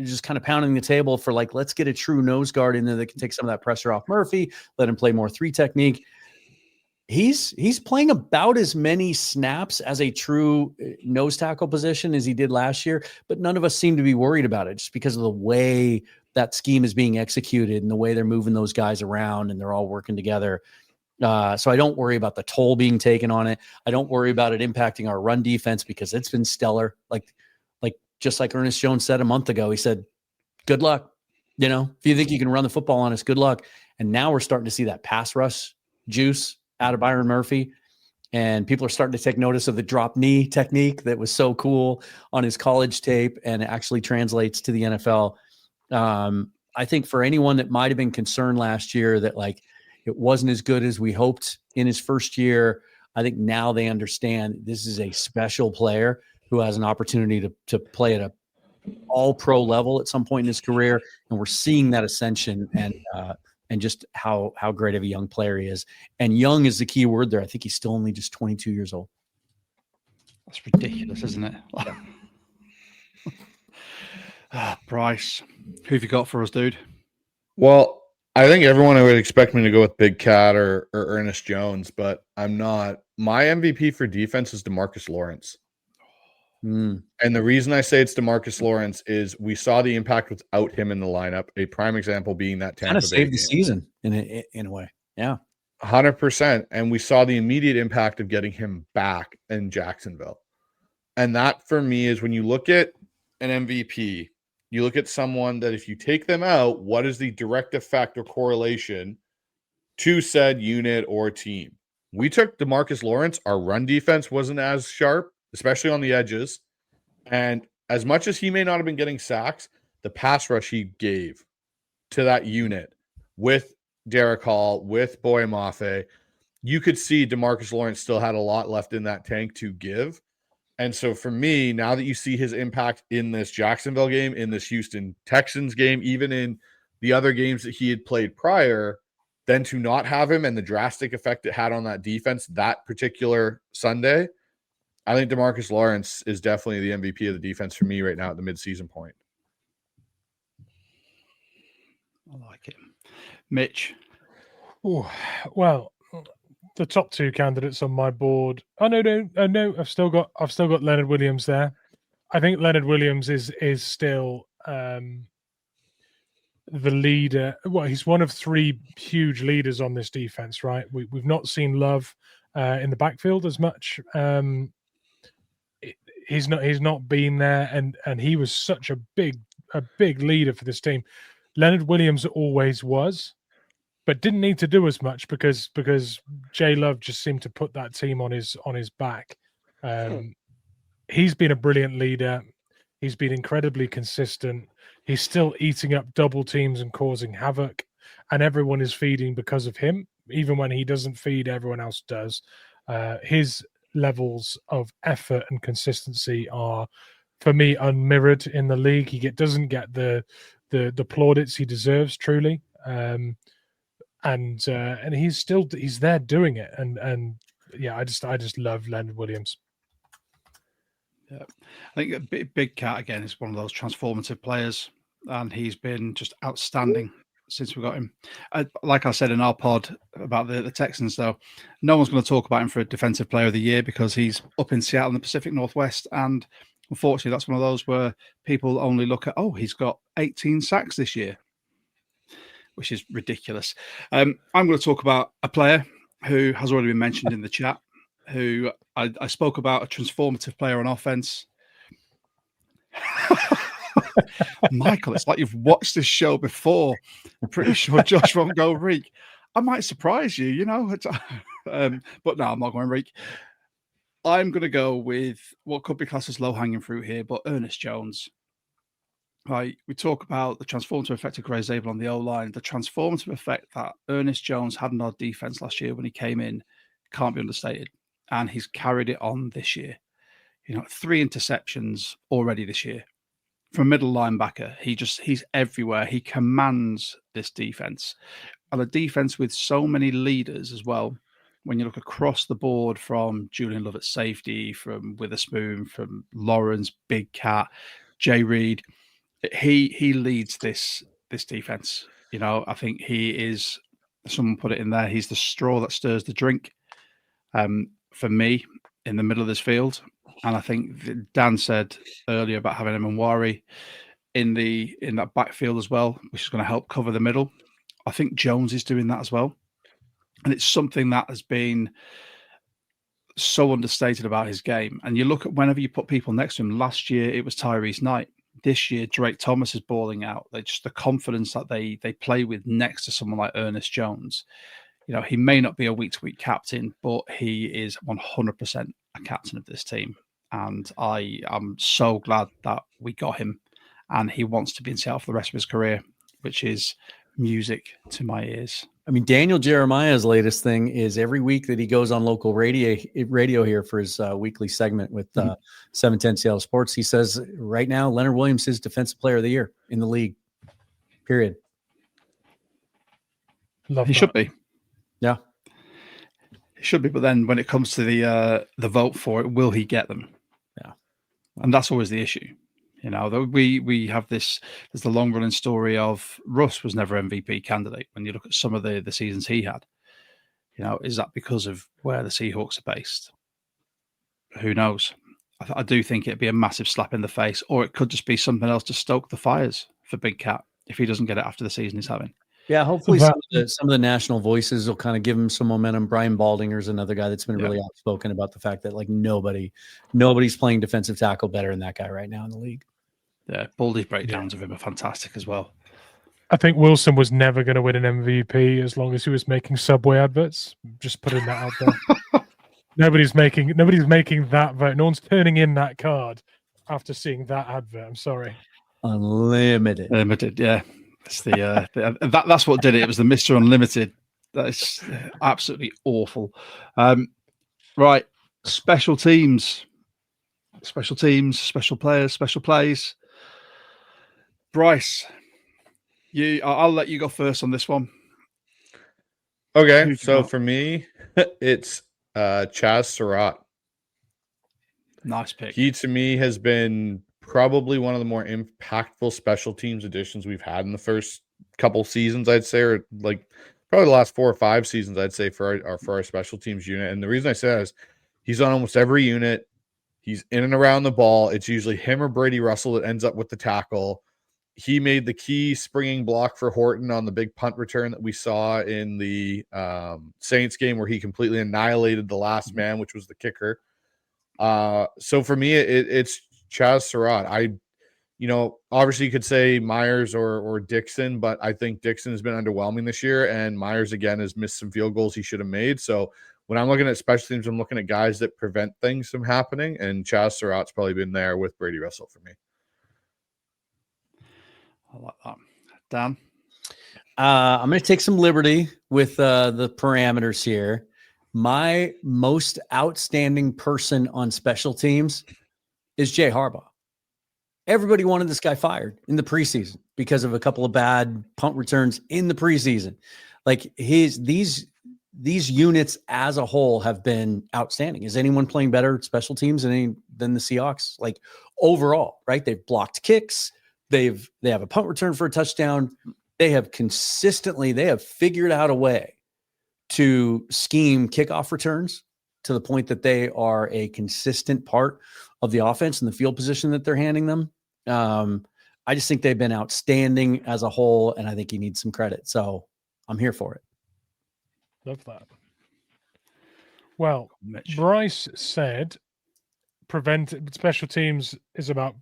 just kind of pounding the table for let's get a true nose guard in there that can take some of that pressure off Murphy, let him play more 3 technique. He's playing about as many snaps as a true nose tackle position as he did last year, but none of us seem to be worried about it just because of the way that scheme is being executed and the way they're moving those guys around and they're all working together. So I don't worry about the toll being taken on it. I don't worry about it impacting our run defense because it's been stellar. Just like Ernest Jones said a month ago, he said, good luck. If you think you can run the football on us, good luck. And now we're starting to see that pass rush juice out of Byron Murphy. And people are starting to take notice of the drop knee technique that was so cool on his college tape and actually translates to the NFL. I think for anyone that might have been concerned last year that it wasn't as good as we hoped in his first year, I think now they understand this is a special player who has an opportunity to play at a all-pro level at some point in his career. And we're seeing that ascension and just how great of a young player he is. And young is the key word there. I think he's still only just 22 years old. That's ridiculous, isn't it? Bryce, who have you got for us, dude? Well, I think everyone would expect me to go with Big Cat or Ernest Jones, but I'm not. My MVP for defense is DeMarcus Lawrence. And the reason I say it's DeMarcus Lawrence is we saw the impact without him in the lineup. A prime example being that Tampa Bay saved the season in a way. Yeah, 100%. And we saw the immediate impact of getting him back in Jacksonville. And that for me is when you look at an MVP, you look at someone that if you take them out, what is the direct effect or correlation to said unit or team? We took DeMarcus Lawrence. Our run defense wasn't as sharp, especially on the edges. And as much as he may not have been getting sacks, the pass rush he gave to that unit with Derek Hall, with Boye Mafe, you could see DeMarcus Lawrence still had a lot left in that tank to give. And so for me, now that you see his impact in this Jacksonville game, in this Houston Texans game, even in the other games that he had played prior, then to not have him and the drastic effect it had on that defense that particular Sunday, I think DeMarcus Lawrence is definitely the MVP of the defense for me right now at the midseason point. I like it. Mitch. Ooh, well, the top 2 candidates on my board. Oh no! I've still got Leonard Williams there. I think Leonard Williams is still the leader. Well, he's one of 3 huge leaders on this defense, right? We've not seen Love in the backfield as much. he's not been there, and he was such a big leader for this team. Leonard Williams always was, but didn't need to do as much because Jay Love just seemed to put that team on his back. He's been a brilliant leader. He's been incredibly consistent. He's still eating up double teams and causing havoc, and everyone is feeding because of him. Even when he doesn't feed, everyone else does. His levels of effort and consistency are, for me, unmirrored in the league. He doesn't get the plaudits he deserves, truly. And he's there doing it. And yeah, I just love Leonard Williams. Yeah, I think Big Cat again is one of those transformative players, and he's been just outstanding since we got him. Like I said in our pod about the Texans, though, no one's going to talk about him for a Defensive Player of the Year because he's up in Seattle in the Pacific Northwest, and unfortunately, that's one of those where people only look at, oh, he's got 18 sacks this year, which is ridiculous. I'm going to talk about a player who has already been mentioned in the chat, who I spoke about, a transformative player on offense. Michael, it's like you've watched this show before. I'm pretty sure Josh won't go Reek. I might surprise you, you know. But no, I'm not going Reek. I'm going to go with what could be classed as low-hanging fruit here, but Ernest Jones. Right, we talk about the transformative effect of Gray Zabel on the O-line. The transformative effect that Ernest Jones had on our defense last year when he came in can't be understated. And he's carried it on this year. 3 interceptions already this year. From middle linebacker, he's everywhere. He commands this defense. And a defense with so many leaders as well. When you look across the board from Julian Love at safety, from Witherspoon, from Lawrence, Big Cat, Jay Reed, he leads this defense. I think he is, someone put it in there, he's the straw that stirs the drink. For me, in the middle of this field, and I think Dan said earlier about having Emanwari in that backfield as well, which is going to help cover the middle. I think Jones is doing that as well, and it's something that has been so understated about his game. And you look at whenever you put people next to him. Last year it was Tyrese Knight. This year Drake Thomas is balling out. Just the confidence that they play with next to someone like Ernest Jones. He may not be a week-to-week captain, but he is 100% a captain of this team. And I am so glad that we got him. And he wants to be in Seattle for the rest of his career, which is music to my ears. I mean, Daniel Jeremiah's latest thing is every week that he goes on local radio here for his weekly segment with 710 Seattle Sports, he says right now, Leonard Williams is Defensive Player of the Year in the league, period. He should be. Yeah, it should be. But then when it comes to the vote for it, will he get them? Yeah, and that's always the issue. We have this. There's the long running story of Russ was never MVP candidate. When you look at some of the seasons he had, is that because of where the Seahawks are based? Who knows? I do think it'd be a massive slap in the face, or it could just be something else to stoke the fires for Big Cat if he doesn't get it after the season he's having. Yeah, hopefully some of the national voices will kind of give him some momentum. Brian Baldinger's another guy that's been really outspoken about the fact that nobody's playing defensive tackle better than that guy right now in the league. Yeah, Baldy's breakdowns of him are fantastic as well. I think Wilson was never going to win an MVP as long as he was making Subway adverts. Just putting that out there. Nobody's making that vote. No one's turning in that card after seeing that advert. I'm sorry. Unlimited, yeah. It's that's what did it. It was the Mr. Unlimited. That's absolutely awful. Right, special teams, special players, special plays. Bryce, I'll let you go first on this one. Okay, so for me, it's Chaz Surratt. Nice pick. He to me has been probably one of the more impactful special teams additions we've had in the first couple seasons, I'd say, or like probably the last 4 or 5 seasons, I'd say, for our special teams unit. And the reason I say that is he's on almost every unit. He's in and around the ball. It's usually him or Brady Russell that ends up with the tackle. He made the key springing block for Horton on the big punt return that we saw in the Saints game where he completely annihilated the last man, which was the kicker. So for me, it's Chaz Surratt. Obviously you could say Myers or Dixon, but I think Dixon has been underwhelming this year, and Myers again has missed some field goals he should have made. So when I'm looking at special teams, I'm looking at guys that prevent things from happening, and Chaz Surratt's probably been there with Brady Russell for me. I like that. Dan? I'm going to take some liberty with the parameters here. My most outstanding person on special teams is Jay Harbaugh. Everybody wanted this guy fired in the preseason because of a couple of bad punt returns in the preseason. Like these units as a whole have been outstanding. Is anyone playing better at special teams than the Seahawks? Like overall, right? They've blocked kicks. They have a punt return for a touchdown. They have figured out a way to scheme kickoff returns to the point that they are a consistent part of the offense and the field position that they're handing them. I just think they've been outstanding as a whole, and I think he needs some credit. So I'm here for it. Love that. Well, Mitch. Bryce said special teams is about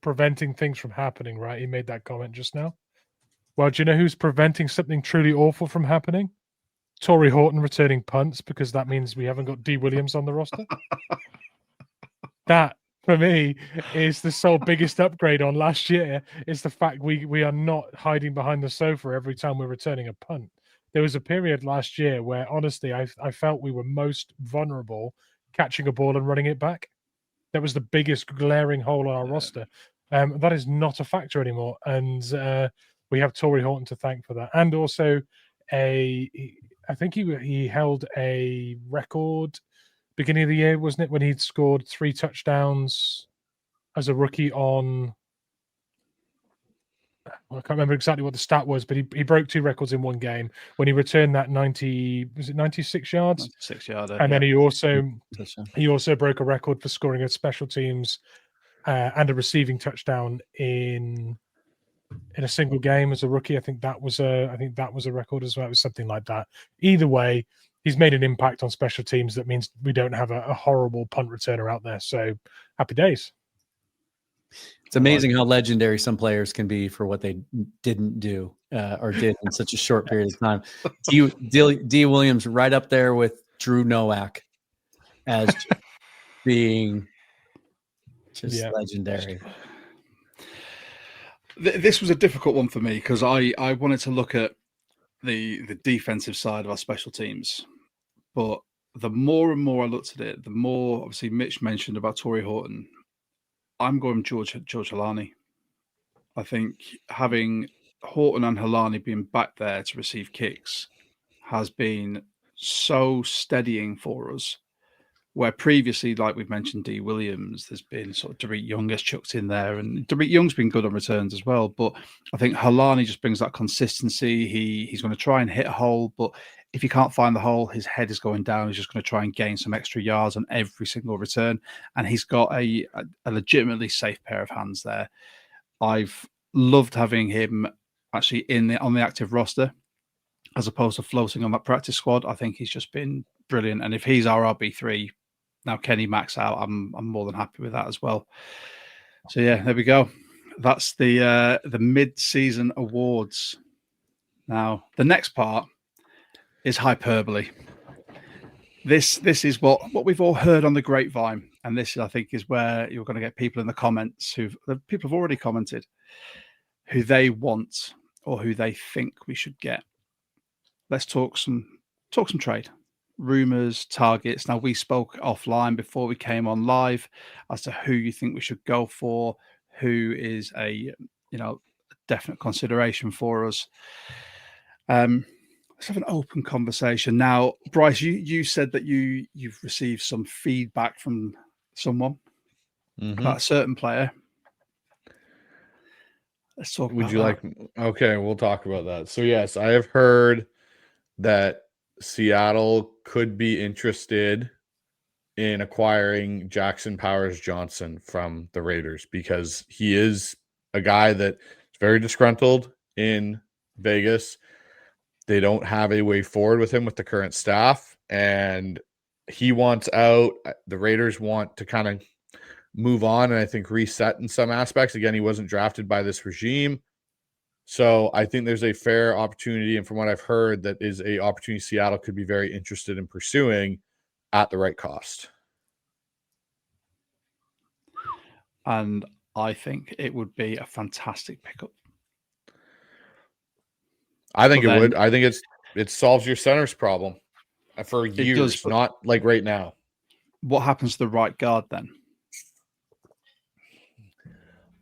preventing things from happening, right? He made that comment just now. Well, do you know who's preventing something truly awful from happening? Torrey Horton returning punts, because that means we haven't got D. Williams on the roster. That, for me, is the sole biggest upgrade on last year, is the fact we are not hiding behind the sofa every time we're returning a punt. There was a period last year where, honestly, I felt we were most vulnerable catching a ball and running it back. That was the biggest glaring hole on our roster. That is not a factor anymore. And we have Torrey Horton to thank for that. And also, I think he held a record beginning of the year, wasn't it, when he'd scored 3 touchdowns as a rookie on... I can't remember exactly what the stat was, but he broke 2 records in one game when he returned that 96 yards? 96 yarder. And then he also broke a record for scoring a special teams and a receiving touchdown in a single game as a rookie. I think that was a record as well. It was something like that. Either way, he's made an impact on special teams. That means we don't have a horrible punt returner out there. So happy days. It's amazing how legendary some players can be for what they didn't do or did in such a short period of time. D. Williams right up there with Drew Nowak as being just legendary. This was a difficult one for me because I wanted to look at the defensive side of our special teams. But the more and more I looked at it, the more, obviously, Mitch mentioned about Torrey Horton. I'm going George Halani. I think having Horton and Halani being back there to receive kicks has been so steadying for us. Where previously, like we've mentioned, D. Williams, there's been sort of Derek Young has chucked in there, and Derek Young's been good on returns as well. But I think Halani just brings that consistency. He's going to try and hit a hole, but if he can't find the hole, his head is going down. He's just going to try and gain some extra yards on every single return. And he's got a legitimately safe pair of hands there. I've loved having him actually on the active roster as opposed to floating on that practice squad. I think he's just been brilliant. And if he's our RB3, now Kenny Max out, I'm more than happy with that as well. So yeah, there we go. That's the mid-season awards. Now, the next part is hyperbole. This is what we've all heard on the grapevine, and this I think is where you're going to get people in the comments people have already commented who they want or who they think we should get. Let's talk some trade, rumors, targets. Now, we spoke offline before we came on live as to who you think we should go for, who is a definite consideration for us. Let's have an open conversation. Now, Bryce, you said that you've received some feedback from someone about a certain player. Let's talk about that. Okay, we'll talk about that. So yes, I have heard that Seattle could be interested in acquiring Jackson Powers Johnson from the Raiders because he is a guy that is very disgruntled in Vegas. They don't have a way forward with him with the current staff, and He wants out. The Raiders want to kind of move on and I think reset in some aspects. Again, he wasn't drafted by this regime. So I think there's a fair opportunity. And from what I've heard, that is a opportunity Seattle could be very interested in pursuing at the right cost. And I think it would be a fantastic pickup. I think it would. I think it solves your center's problem for years, not like right now. What happens to the right guard then?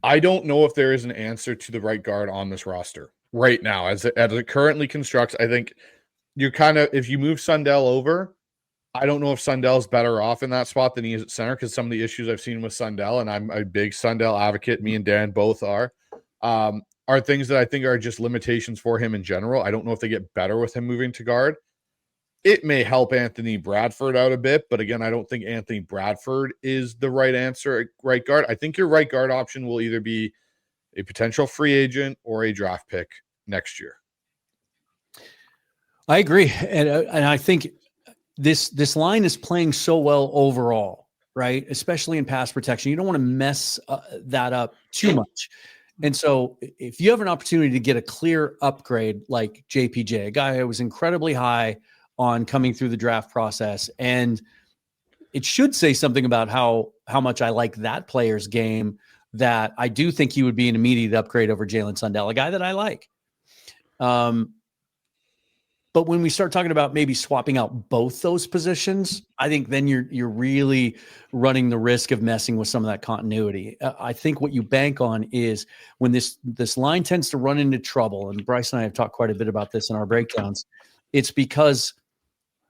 I don't know if there is an answer to the right guard on this roster right now. As it currently constructs, I think you kind of, if you move Sundell over, I don't know if Sundell's better off in that spot than he is at center, because some of the issues I've seen with Sundell, and I'm a big Sundell advocate, me and Dan both are things that I think are just limitations for him in general. I don't know if they get better with him moving to guard. It may help Anthony Bradford out a bit, but again, I don't think Anthony Bradford is the right answer at right guard. I think your right guard option will either be a potential free agent or a draft pick next year. I agree. And I think this line is playing so well overall, right? Especially in pass protection. You don't want to mess that up too much. And so if you have an opportunity to get a clear upgrade like JPJ, a guy who was incredibly high on coming through the draft process, and it should say something about how much I like that player's game, that I do think he would be an immediate upgrade over Jalen Sundell, a guy that I like. But when we start talking about maybe swapping out both those positions, I think then you're really running the risk of messing with some of that continuity. I think what you bank on is when this line tends to run into trouble, and Bryce and I have talked quite a bit about this in our breakdowns, it's because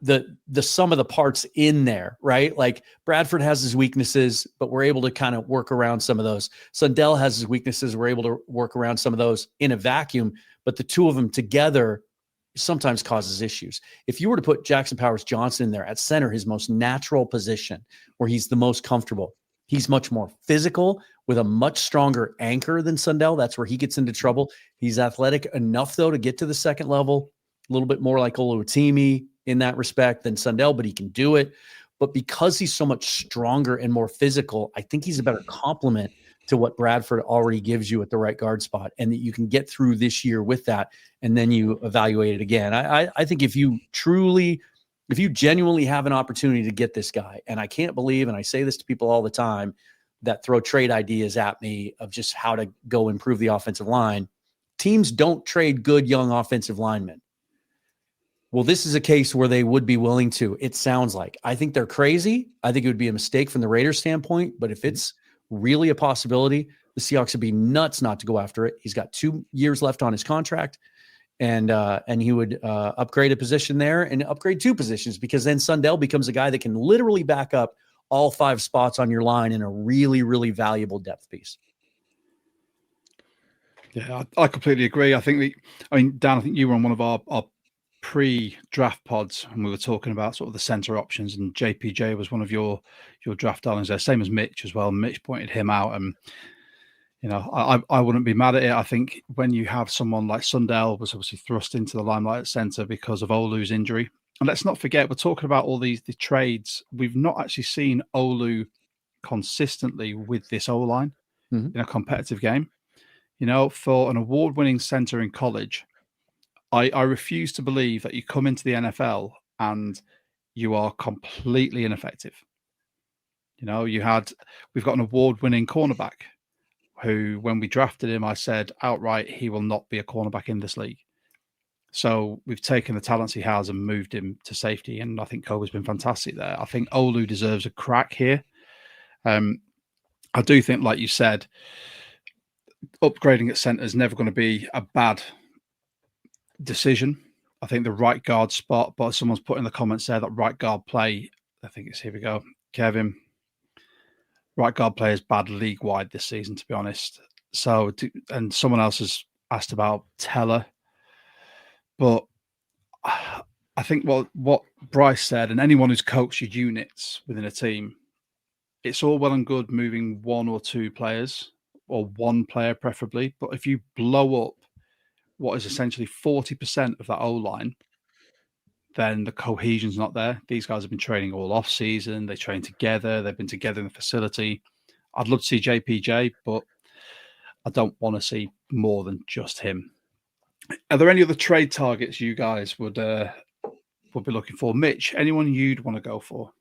the sum of the parts in there, right? Like Bradford has his weaknesses, but we're able to kind of work around some of those. Sundell has his weaknesses. We're able to work around some of those in a vacuum, but the two of them together sometimes causes issues. If you were to put Jackson Powers Johnson in there at center, his most natural position where he's the most comfortable, he's much more physical with a much stronger anchor than Sundell. That's where he gets into trouble. He's athletic enough though to get to the second level, a little bit more like Oluwatimi in that respect than Sundell, but he can do it. But because he's so much stronger and more physical, I think he's a better complement to what Bradford already gives you at the right guard spot, and that you can get through this year with that, and then you evaluate it again. I think if you genuinely have an opportunity to get this guy, and I can't believe, and I say this to people all the time that throw trade ideas at me of just how to go improve the offensive line, teams don't trade good young offensive linemen. Well, this is a case where they would be willing to, it sounds like. I think they're crazy. I think it would be a mistake from the Raiders standpoint, but if it's really a possibility, the Seahawks would be nuts not to go after it. He's got 2 years left on his contract, and he would upgrade a position there and upgrade 2 positions, because then Sundell becomes a guy that can literally back up all 5 spots on your line in a really, really valuable depth piece. Yeah, I completely agree. I think Dan, I think you were on one of our pre-draft pods, and we were talking about sort of the center options, and JPJ was one of your draft darlings there, same as Mitch as well. Mitch pointed him out, and I wouldn't be mad at it. I think when you have someone like Sundell was obviously thrust into the limelight at center because of Olu's injury, and let's not forget, we're talking about all the trades. We've not actually seen Olu consistently with this O-line in a competitive game. For an award-winning center in college, I refuse to believe that you come into the NFL and you are completely ineffective. We've got an award-winning cornerback who, when we drafted him, I said outright, he will not be a cornerback in this league. So we've taken the talents he has and moved him to safety, and I think Kobe's been fantastic there. I think Olu deserves a crack here. I do think, like you said, upgrading at center is never going to be a bad decision. I think the right guard spot, but someone's put in the comments there that right guard play, I think it's, here we go, Kevin, right guard play is bad league wide this season, to be honest. So, and someone else has asked about Teller, but I think what Bryce said, and anyone who's coached your units within a team, it's all well and good moving 1 or 2 players, or 1 player preferably, but if you blow up what is essentially 40% of that O-line, then the cohesion's not there. These guys have been training all off season. They train together. They've been together in the facility. I'd love to see JPJ, but I don't want to see more than just him. Are there any other trade targets you guys would be looking for? Mitch, anyone you'd want to go for?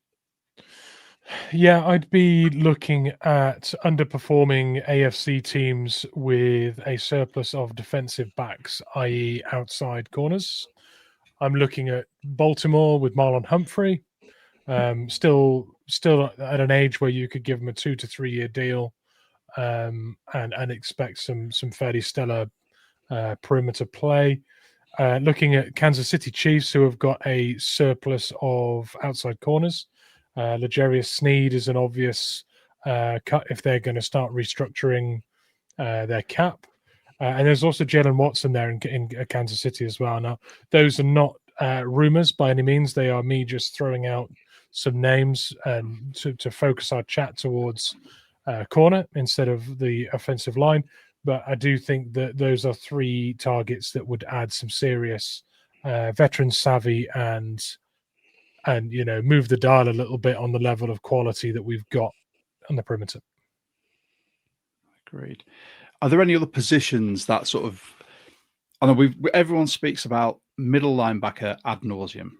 Yeah, I'd be looking at underperforming AFC teams with a surplus of defensive backs, i.e. outside corners. I'm looking at Baltimore with Marlon Humphrey, still at an age where you could give him a 2 to 3 year deal, and expect some fairly stellar perimeter play. Looking at Kansas City Chiefs, who have got a surplus of outside corners. L'Jarius Sneed is an obvious cut if they're going to start restructuring their cap. And there's also Jalen Watson there in Kansas City as well. Now, those are not rumors by any means. They are me just throwing out some names and to focus our chat towards corner instead of the offensive line. But I do think that those are three targets that would add some serious veteran savvy and move the dial a little bit on the level of quality that we've got on the perimeter. Agreed. Are there any other positions that sort of? I know everyone speaks about middle linebacker ad nauseum.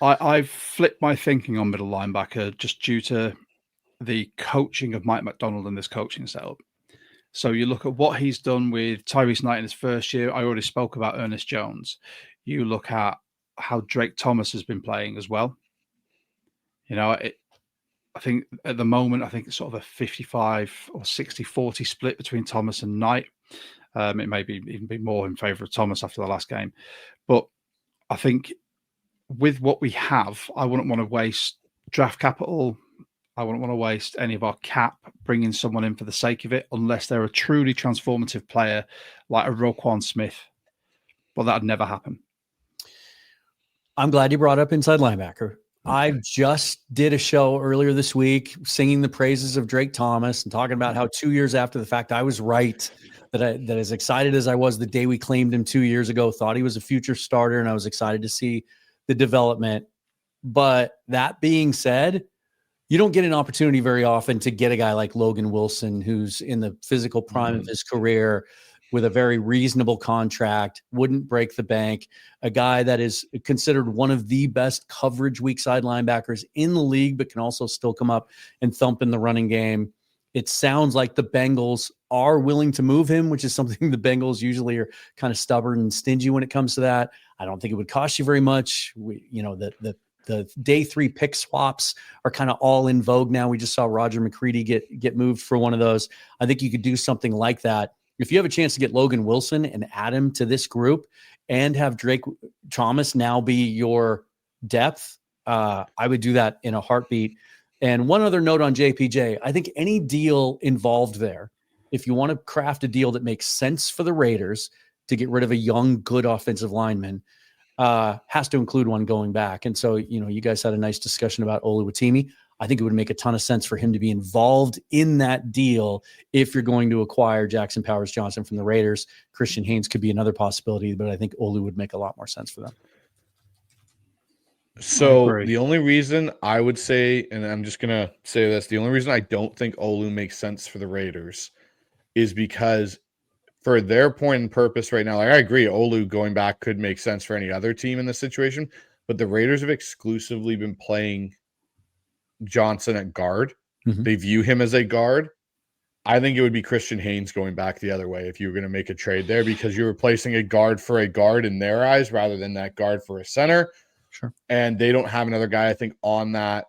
I've flipped my thinking on middle linebacker just due to the coaching of Mike McDonald and this coaching setup. So you look at what he's done with Tyrese Knight in his first year. I already spoke about Ernest Jones. You look at how Drake Thomas has been playing as well. I think at the moment, it's sort of a 55 or 60-40 split between Thomas and Knight. It may even be more in favor of Thomas after the last game. But I think with what we have, I wouldn't want to waste draft capital. I wouldn't want to waste any of our cap bringing someone in for the sake of it, unless they're a truly transformative player like a Roquan Smith. But that'd never happen. I'm glad you brought up inside linebacker. Okay. I just did a show earlier this week singing the praises of Drake Thomas and talking about how 2 years after the fact, I was right, that as excited as I was the day we claimed him 2 years ago, thought he was a future starter, and I was excited to see the development. But that being said, you don't get an opportunity very often to get a guy like Logan Wilson, who's in the physical prime of his career, with a very reasonable contract, wouldn't break the bank, a guy that is considered one of the best coverage weak side linebackers in the league, but can also still come up and thump in the running game. It sounds like the Bengals are willing to move him, which is something the Bengals usually are kind of stubborn and stingy when it comes to that. I don't think it would cost you very much. The day 3 pick swaps are kind of all in vogue now. We just saw Roger McCready get moved for one of those. I think you could do something like that. If you have a chance to get Logan Wilson and add him to this group and have Drake Thomas now be your depth, I would do that in a heartbeat. And one other note on JPJ, I think any deal involved there, if you want to craft a deal that makes sense for the Raiders to get rid of a young, good offensive lineman, has to include one going back. And so, you guys had a nice discussion about Oluwatimi. I think it would make a ton of sense for him to be involved in that deal if you're going to acquire Jackson Powers-Johnson from the Raiders. Christian Haynes could be another possibility, but I think Olu would make a lot more sense for them. So the only reason I would say, and I'm just going to say this, the only reason I don't think Olu makes sense for the Raiders is because for their point and purpose right now, like I agree, Olu going back could make sense for any other team in this situation, but the Raiders have exclusively been playing Johnson at guard. Mm-hmm. They view him as a guard. I think it would be Christian Haynes going back the other way if you were going to make a trade there, because you're replacing a guard for a guard in their eyes rather than that guard for a center. Sure. And they don't have another guy, I think, on that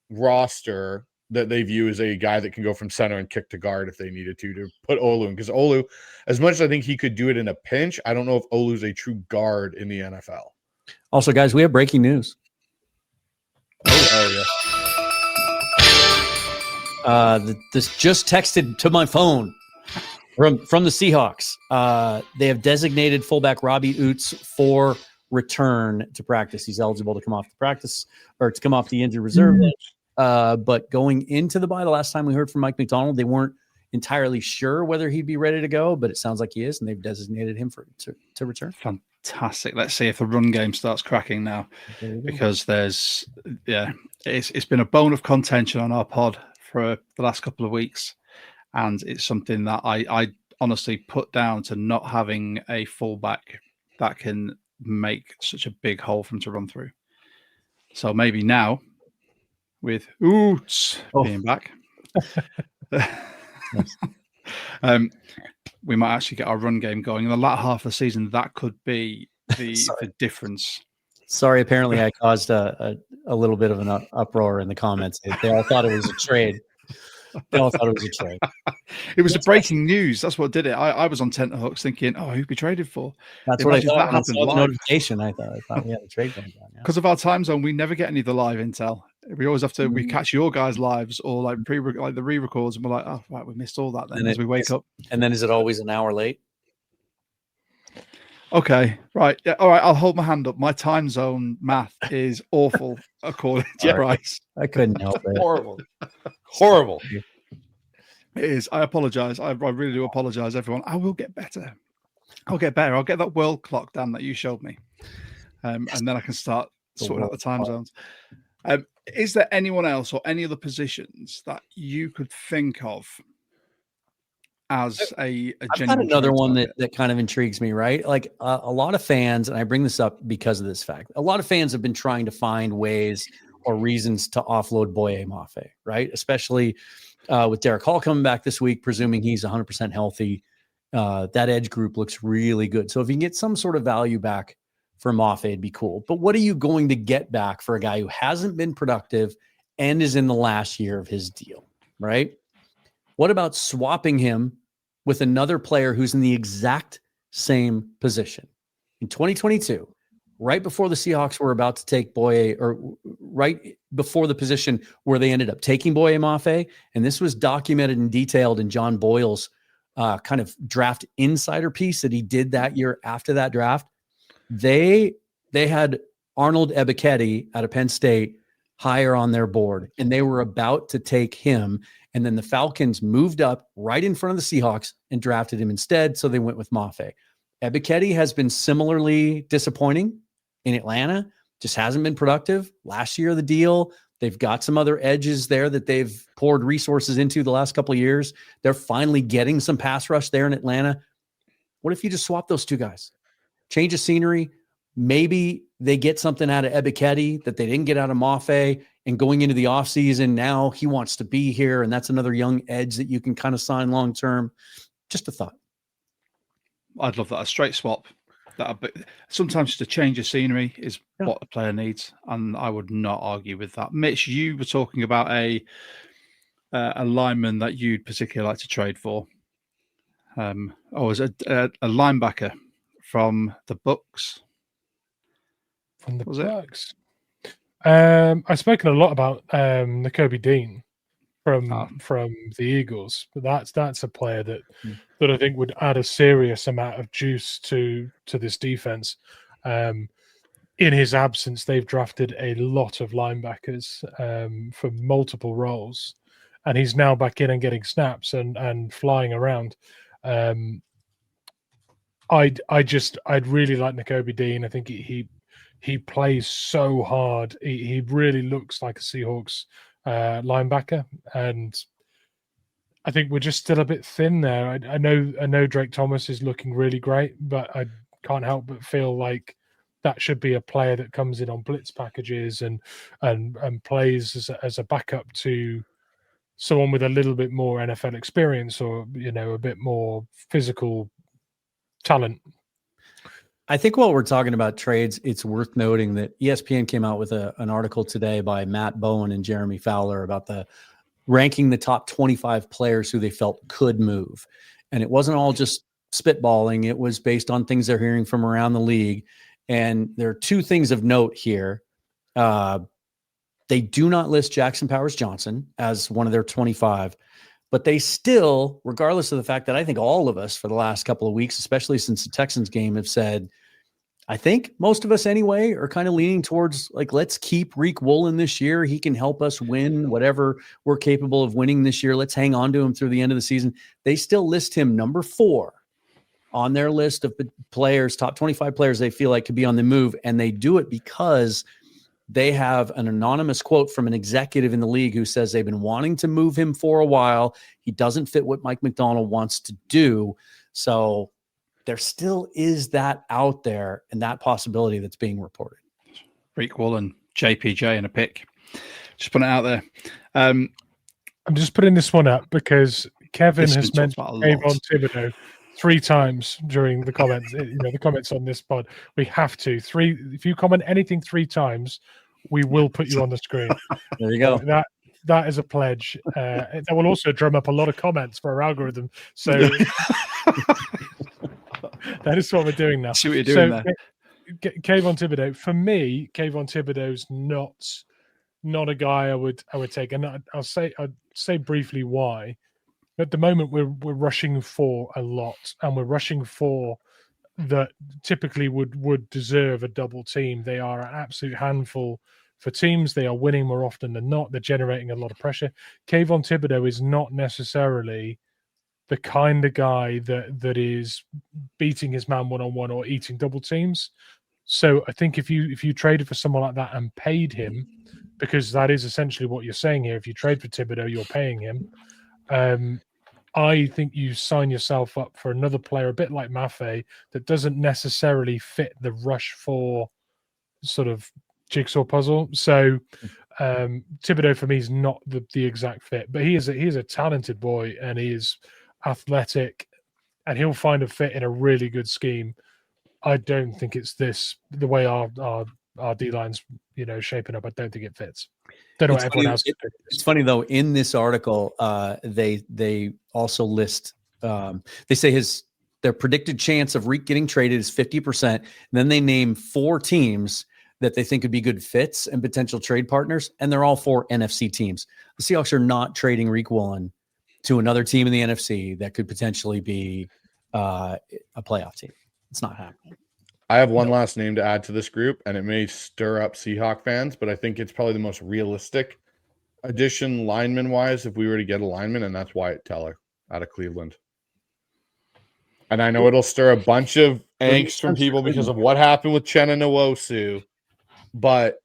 roster that they view as a guy that can go from center and kick to guard if they needed to put Olu in. Because Olu, as much as I think he could do it in a pinch, I don't know if Olu's a true guard in the NFL. Also, guys, we have breaking news. Oh yeah. This just texted to my phone from the Seahawks. They have designated fullback Robbie Oates for return to practice. He's eligible to come off the practice or to come off the injured reserve. But going into the bye, the last time we heard from Mike McDonald, they weren't entirely sure whether he'd be ready to go, but it sounds like he is, and they've designated him to return. Fantastic. Let's see if the run game starts cracking now, because it's been a bone of contention on our pod for the last couple of weeks, and it's something that I honestly put down to not having a fullback that can make such a big hole for him to run through. So maybe now, with Coutts being back, we might actually get our run game going in the latter half of the season. That could be the difference. Sorry, apparently I caused a little bit of an uproar in the comments. They all thought it was a trade. They all thought it was a trade. It was a breaking news. That's what did it. I was on tenterhooks thinking, who'd be traded for? That's what I thought. That happened live. Notification. I thought we had a trade going on. Because of our time zone, we never get any of the live intel. We always have to. We catch your guys' lives or like the re-records, and we're like, oh, right, we missed all that. Then as we wake up, and then is it always an hour late? Okay, right. Yeah, all right. I'll hold my hand up. My time zone math is awful, according to Bryce. I couldn't help it. Horrible. It is. I apologize. I really do apologize, everyone. I will get better. I'll get better. I'll get that world clock down that you showed me, and then I can start sorting out the time zones. Is there anyone else or any other positions that you could think of as a I've got another one that kind of intrigues me, right? Like a lot of fans, and I bring this up because of this fact, a lot of fans have been trying to find ways or reasons to offload Boye Mafe, right? Especially with Derek Hall coming back this week, presuming he's 100% healthy. That edge group looks really good. So if you can get some sort of value back for Mafe, it'd be cool. But what are you going to get back for a guy who hasn't been productive and is in the last year of his deal, right? What about swapping him with another player who's in the exact same position? In 2022, right before the Seahawks were about to take Boye, or right before the position where they ended up taking Boye Mafe, and this was documented and detailed in John Boyle's kind of draft insider piece that he did that year after that draft. They had Arnold Ebiketie out of Penn State higher on their board, and they were about to take him. And then the Falcons moved up right in front of the Seahawks and drafted him instead. So they went with Mafe. Ebiketie has been similarly disappointing in Atlanta, just hasn't been productive. Last year of the deal, they've got some other edges there that they've poured resources into the last couple of years. They're finally getting some pass rush there in Atlanta. What if you just swap those two guys? Change of scenery. Maybe they get something out of Ebiketie that they didn't get out of Mafe, and going into the offseason, now he wants to be here, and that's another young edge that you can kind of sign long-term. Just a thought. I'd love that. A straight swap. Sometimes just a change of scenery is what a player needs, and I would not argue with that. Mitch, you were talking about a lineman that you'd particularly like to trade for. Is a linebacker from the Bucks? From the Bucks. I've spoken a lot about Nakobe Dean from the Eagles, but that's a player that I think would add a serious amount of juice to this defense. In his absence, they've drafted a lot of linebackers for multiple roles, and he's now back in and getting snaps and flying around. I'd really like Nakobe Dean. I think he plays so hard. He really looks like a Seahawks linebacker, and I think we're just still a bit thin there. I know Drake Thomas is looking really great, but I can't help but feel like that should be a player that comes in on blitz packages and plays as a backup to someone with a little bit more NFL experience, or a bit more physical talent. I think while we're talking about trades, it's worth noting that ESPN came out with an article today by Matt Bowen and Jeremy Fowler about ranking the top 25 players who they felt could move. And it wasn't all just spitballing. It was based on things they're hearing from around the league. And there are two things of note here. They do not list Jackson Powers Johnson as one of their 25, but they still, regardless of the fact that I think all of us for the last couple of weeks, especially since the Texans game, have said I think most of us anyway are kind of leaning towards like, let's keep Riq Woolen this year. He can help us win whatever we're capable of winning this year. Let's hang on to him through the end of the season. They still list him number 4 on their list of players, top 25 players they feel like could be on the move. And they do it because they have an anonymous quote from an executive in the league who says they've been wanting to move him for a while. He doesn't fit what Mike McDonald wants to do. So there still is that out there and that possibility that's being reported. Riq Woolen, JPJ in a pick. Just putting it out there. I'm just putting this one up because Kevin has mentioned Kayvon Thibodeau 3 times during the comments. The comments on this pod. We have to. If you comment anything 3 times, we will put you on the screen. There you go. That is a pledge. That will also drum up a lot of comments for our algorithm. So that is what we're doing now. See what you're doing there. Kayvon Thibodeau. For me, Kayvon Thibodeau's not a guy I would take, and I'll say briefly why. At the moment, we're rushing for a lot, and we're rushing for that typically would deserve a double team. They are an absolute handful for teams. They are winning more often than not. They're generating a lot of pressure. Kayvon Thibodeau is not necessarily the kind of guy that is beating his man one-on-one or eating double teams. So I think if you traded for someone like that and paid him, because that is essentially what you're saying here, if you trade for Thibodeau, you're paying him. I think you sign yourself up for another player, a bit like Maffei, that doesn't necessarily fit the rush for sort of jigsaw puzzle. So Thibodeau for me is not the exact fit, but he is a talented boy and he is athletic, and he'll find a fit in a really good scheme. I don't think it's the way our D line's shaping up. I don't think it fits. Don't know what everyone else. It's funny though. In this article, they also list. They say their predicted chance of Riq getting traded is 50%. And then they name 4 teams that they think would be good fits and potential trade partners, and they're all 4 NFC teams. The Seahawks are not trading Riq Woolen to another team in the NFC that could potentially be a playoff team. It's not happening. I have one last name to add to this group, and it may stir up Seahawk fans, but I think it's probably the most realistic addition lineman-wise if we were to get a lineman, and that's Wyatt Teller out of Cleveland. And I know it'll stir a bunch of angst from people because of what happened with Chenna Nwosu, but,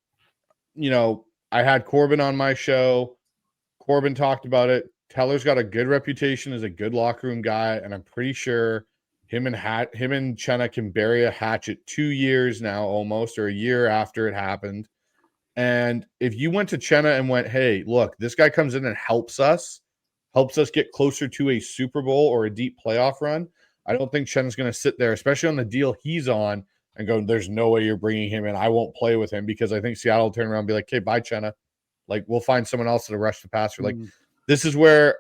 I had Corbin on my show. Corbin talked about it. Teller's got a good reputation as a good locker room guy, and I'm pretty sure him and Chenna can bury a hatchet 2 years now almost, or a year after it happened. And if you went to Chenna and went, hey, look, this guy comes in and helps us get closer to a Super Bowl or a deep playoff run, I don't think Chenna's going to sit there, especially on the deal he's on, and go, there's no way you're bringing him in. I won't play with him, because I think Seattle will turn around and be like, okay, bye, Chenna. Like, we'll find someone else to rush the passer. Like, this is where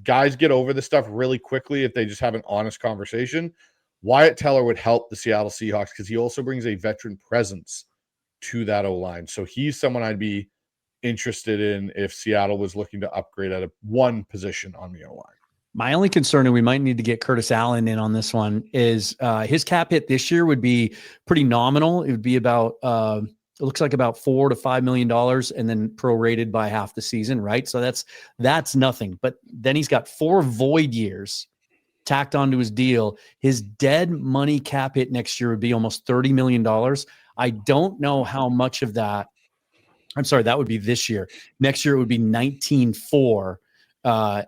guys get over this stuff really quickly if they just have an honest conversation. Wyatt Teller would help the Seattle Seahawks because he also brings a veteran presence to that O-line. So he's someone I'd be interested in if Seattle was looking to upgrade at one position on the O-line. My only concern, and we might need to get Curtis Allen in on this one, is his cap hit this year would be pretty nominal. It would be about it looks like about $4 to $5 million, and then prorated by half the season, right? So that's nothing. But then he's got 4 void years tacked onto his deal. His dead money cap hit next year would be almost $30 million. I don't know how much of that. I'm sorry, that would be this year. Next year it would be 19.4,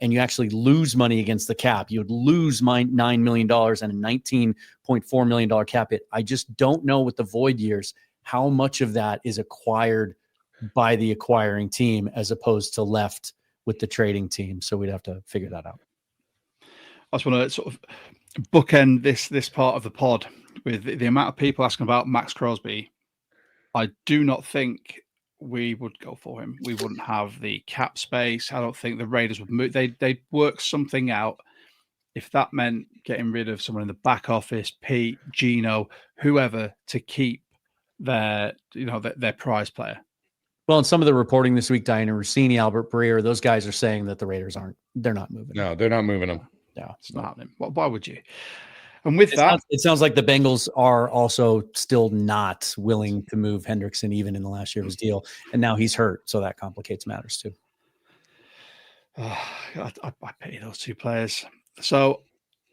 and you actually lose money against the cap. You would lose $9 million and a $19.4 million cap hit. I just don't know with the void years how much of that is acquired by the acquiring team as opposed to left with the trading team. So we'd have to figure that out. I just want to sort of bookend this part of the pod with the amount of people asking about Max Crosby. I do not think we would go for him. We wouldn't have the cap space. I don't think the Raiders would move. They'd work something out. If that meant getting rid of someone in the back office, Pete, Gino, whoever, to keep their prize player. Well, in some of the reporting this week, Diana Rossini, Albert Breer, those guys are saying that the Raiders they're not moving. No, they're not moving them. No, it's not happening. Why would you? And with that, it sounds like the Bengals are also still not willing to move Hendrickson even in the last year of his deal. And now he's hurt. So that complicates matters too. I pity those two players. So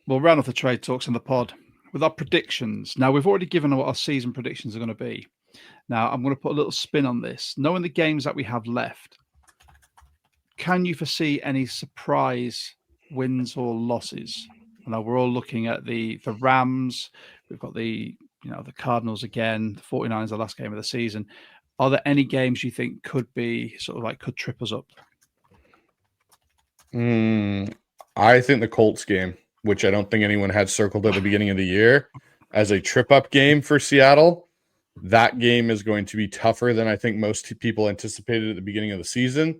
we'll round off the trade talks in the pod with our predictions. Now, we've already given what our season predictions are going to be. Now, I'm going to put a little spin on this. Knowing the games that we have left, can you foresee any surprise wins or losses? I know we're all looking at the Rams. We've got the Cardinals again. The 49ers, the last game of the season. Are there any games you think could be sort of like could trip us up? I think the Colts game, which I don't think anyone had circled at the beginning of the year as a trip up game for Seattle, that game is going to be tougher than I think most people anticipated at the beginning of the season.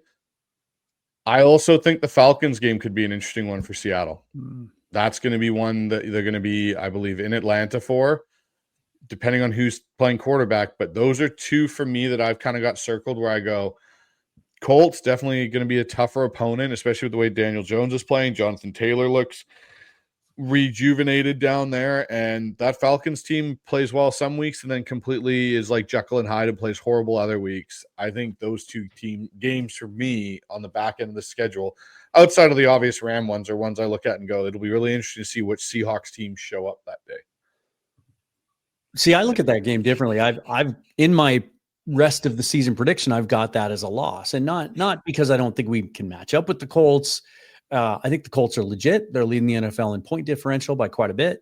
I also think the Falcons game could be an interesting one for Seattle. That's going to be one that they're going to be, I believe, in Atlanta for, depending on who's playing quarterback. But those are two for me that I've kind of got circled where I go, Colts definitely going to be a tougher opponent, especially with the way Daniel Jones is playing. Jonathan Taylor looks rejuvenated down there, and that Falcons team plays well some weeks and then completely is like Jekyll and Hyde and plays horrible other weeks. I think those two team games for me on the back end of the schedule, outside of the obvious Ram ones, are ones I look at and go, it'll be really interesting to see which Seahawks teams show up that day. See, I look at that game differently. I've in my rest of the season prediction, I've got that as a loss, and not because I don't think we can match up with the Colts. I think the Colts are legit. They're leading the NFL in point differential by quite a bit.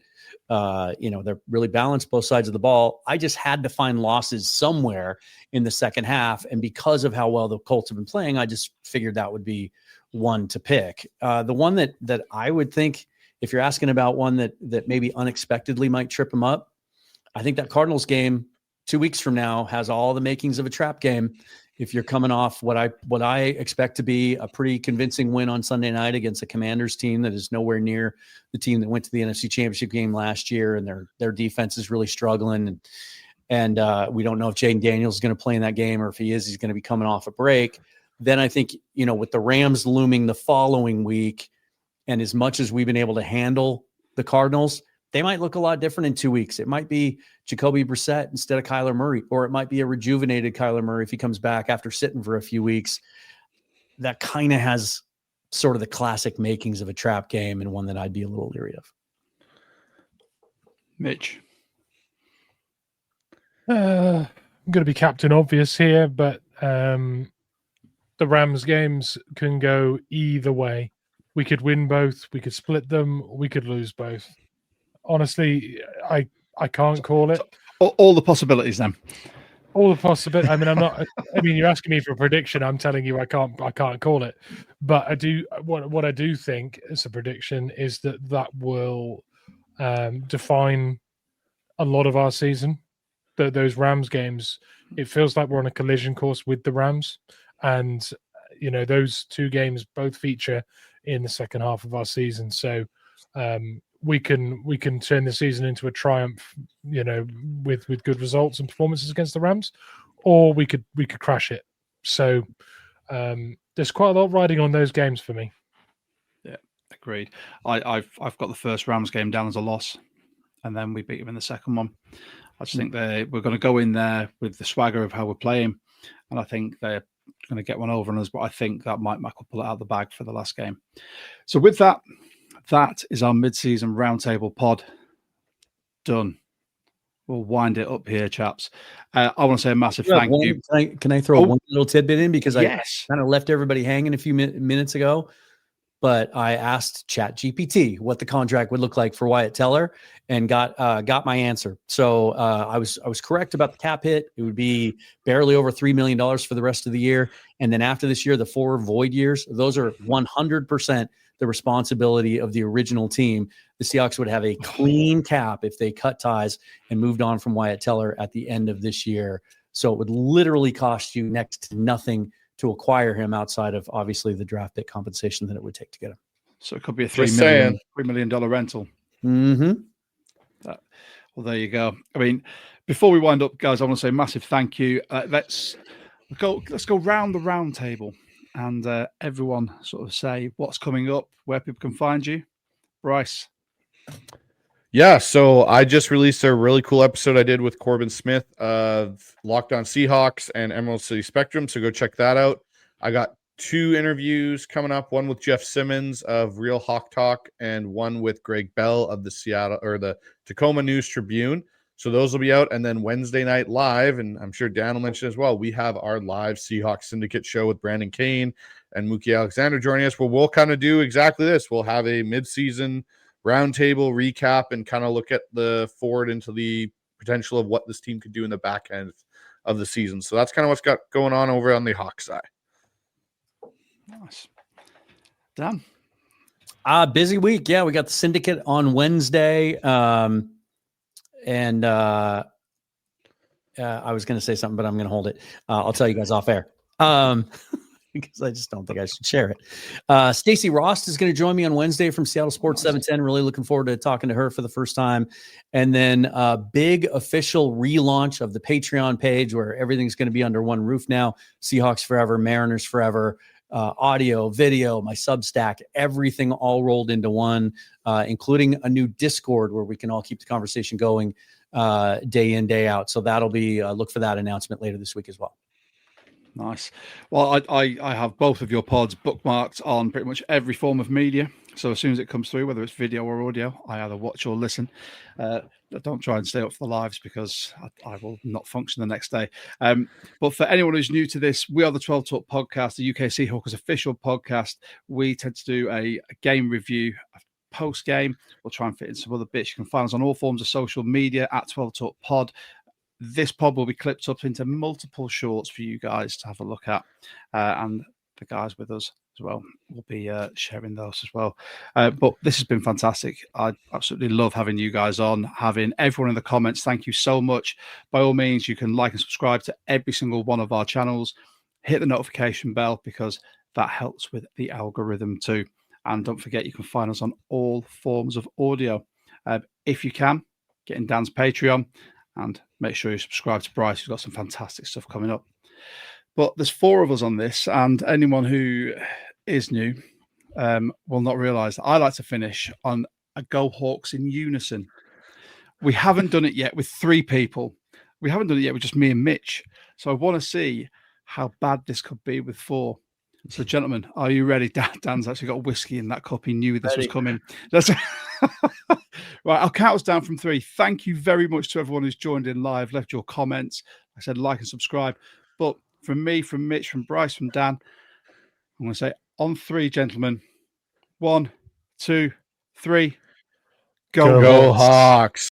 They're really balanced both sides of the ball. I just had to find losses somewhere in the second half. And because of how well the Colts have been playing, I just figured that would be one to pick. The one that I would think, if you're asking about one that maybe unexpectedly might trip them up, I think that Cardinals game 2 weeks from now has all the makings of a trap game. If you're coming off what I expect to be a pretty convincing win on Sunday night against a Commanders team that is nowhere near the team that went to the NFC Championship game last year, and their defense is really struggling, and we don't know if Jaden Daniels is going to play in that game, or if he is, he's going to be coming off a break. Then I think, with the Rams looming the following week, and as much as we've been able to handle the Cardinals, they might look a lot different in 2 weeks. It might be Jacoby Brissett instead of Kyler Murray, or it might be a rejuvenated Kyler Murray if he comes back after sitting for a few weeks. That kind of has sort of the classic makings of a trap game, and one that I'd be a little leery of. Mitch? I'm going to be Captain Obvious here, but the Rams games can go either way. We could win both, we could split them, we could lose both. Honestly, I can't call it. All the possibilities then. All the possibilities. I mean, I'm not. I mean, you're asking me for a prediction. I'm telling you, I can't call it. But I do. What I do think as a prediction is that will define a lot of our season. Those Rams games, it feels like we're on a collision course with the Rams, and those two games both feature in the second half of our season. So. We can turn the season into a triumph, with good results and performances against the Rams, or we could crash it. So there's quite a lot riding on those games for me. Yeah, agreed. I've got the first Rams game down as a loss, and then we beat them in the second one. I just think we're going to go in there with the swagger of how we're playing, and I think they're going to get one over on us. But I think that Mike Mack will pull it out of the bag for the last game. So with that. That is our mid-season roundtable pod done. We'll wind it up here, chaps. I want to say a massive thank you. Can I throw one little tidbit in? Because yes. I kind of left everybody hanging a few minutes ago, but I asked ChatGPT what the contract would look like for Wyatt Teller and got my answer. So I was correct about the cap hit. It would be barely over $3 million for the rest of the year. And then after this year, the 4 void years, those are 100% the responsibility of the original team. The Seahawks would have a clean cap if they cut ties and moved on from Wyatt Teller at the end of this year. So it would literally cost you next to nothing to acquire him outside of obviously the draft pick compensation that it would take to get him. So it could be a $3 million rental. Mm-hmm. Well, there you go. I mean, before we wind up, guys, I want to say a massive thank you. Let's go round the round table. And everyone sort of say what's coming up, where people can find you. Bryce. Yeah, so I just released a really cool episode I did with Corbin Smith of Locked On Seahawks and Emerald City Spectrum. So go check that out. I got 2 interviews coming up, one with Jeff Simmons of Real Hawk Talk and one with Greg Bell of the Tacoma News Tribune. So those will be out. And then Wednesday night live, and I'm sure Dan will mention as well, we have our live Seahawks Syndicate show with Brandon Kane and Mookie Alexander joining us, where we'll kind of do exactly this. We'll have a mid-season roundtable recap and kind of look at the forward into the potential of what this team could do in the back end of the season. So that's kind of what's got going on over on the Hawks side. Nice. Dan? Busy week. Yeah, we got the Syndicate on Wednesday. I was going to say something, but I'm going to hold it. I'll tell you guys off air. Because I just don't think I should share it. Stacey Rost is going to join me on Wednesday from Seattle Sports 710. Really looking forward to talking to her for the first time. And then big official relaunch of the Patreon page where everything's going to be under one roof now. Seahawks forever, Mariners forever, audio, video, my Substack, everything all rolled into one, including a new Discord where we can all keep the conversation going day in, day out. So that'll be, look for that announcement later this week as well. Nice. Well, I have both of your pods bookmarked on pretty much every form of media. So as soon as it comes through, whether it's video or audio, I either watch or listen. Don't try and stay up for the lives because I will not function the next day. But for anyone who's new to this, we are the 12 Talk podcast, the UK Seahawks official podcast. We tend to do a game review post game. We'll try and fit in some other bits. You can find us on all forms of social media at 12 Talk Pod. This pod will be clipped up into multiple shorts for you guys to have a look at, and the guys with us as well will be sharing those as well. But this has been fantastic. I absolutely love having you guys on, having everyone in the comments. Thank you so much. By all means, you can like and subscribe to every single one of our channels. Hit the notification bell because that helps with the algorithm too. And don't forget, you can find us on all forms of audio. If you can, get in Dan's Patreon. And make sure you subscribe to Bryce. He's got some fantastic stuff coming up. But there's 4 of us on this, and anyone who is new will not realise that I like to finish on a Go Hawks in unison. We haven't done it yet with 3 people. We haven't done it yet with just me and Mitch. So I want to see how bad this could be with 4. So, gentlemen, are you ready? Dan's actually got whiskey in that cup. He knew this was coming. Right, I'll count us down from 3. Thank you very much to everyone who's joined in live, left your comments. I said like and subscribe. But from me, from Mitch, from Bryce, from Dan, I'm going to say on 3, gentlemen. 1, 2, 3. Go Hawks.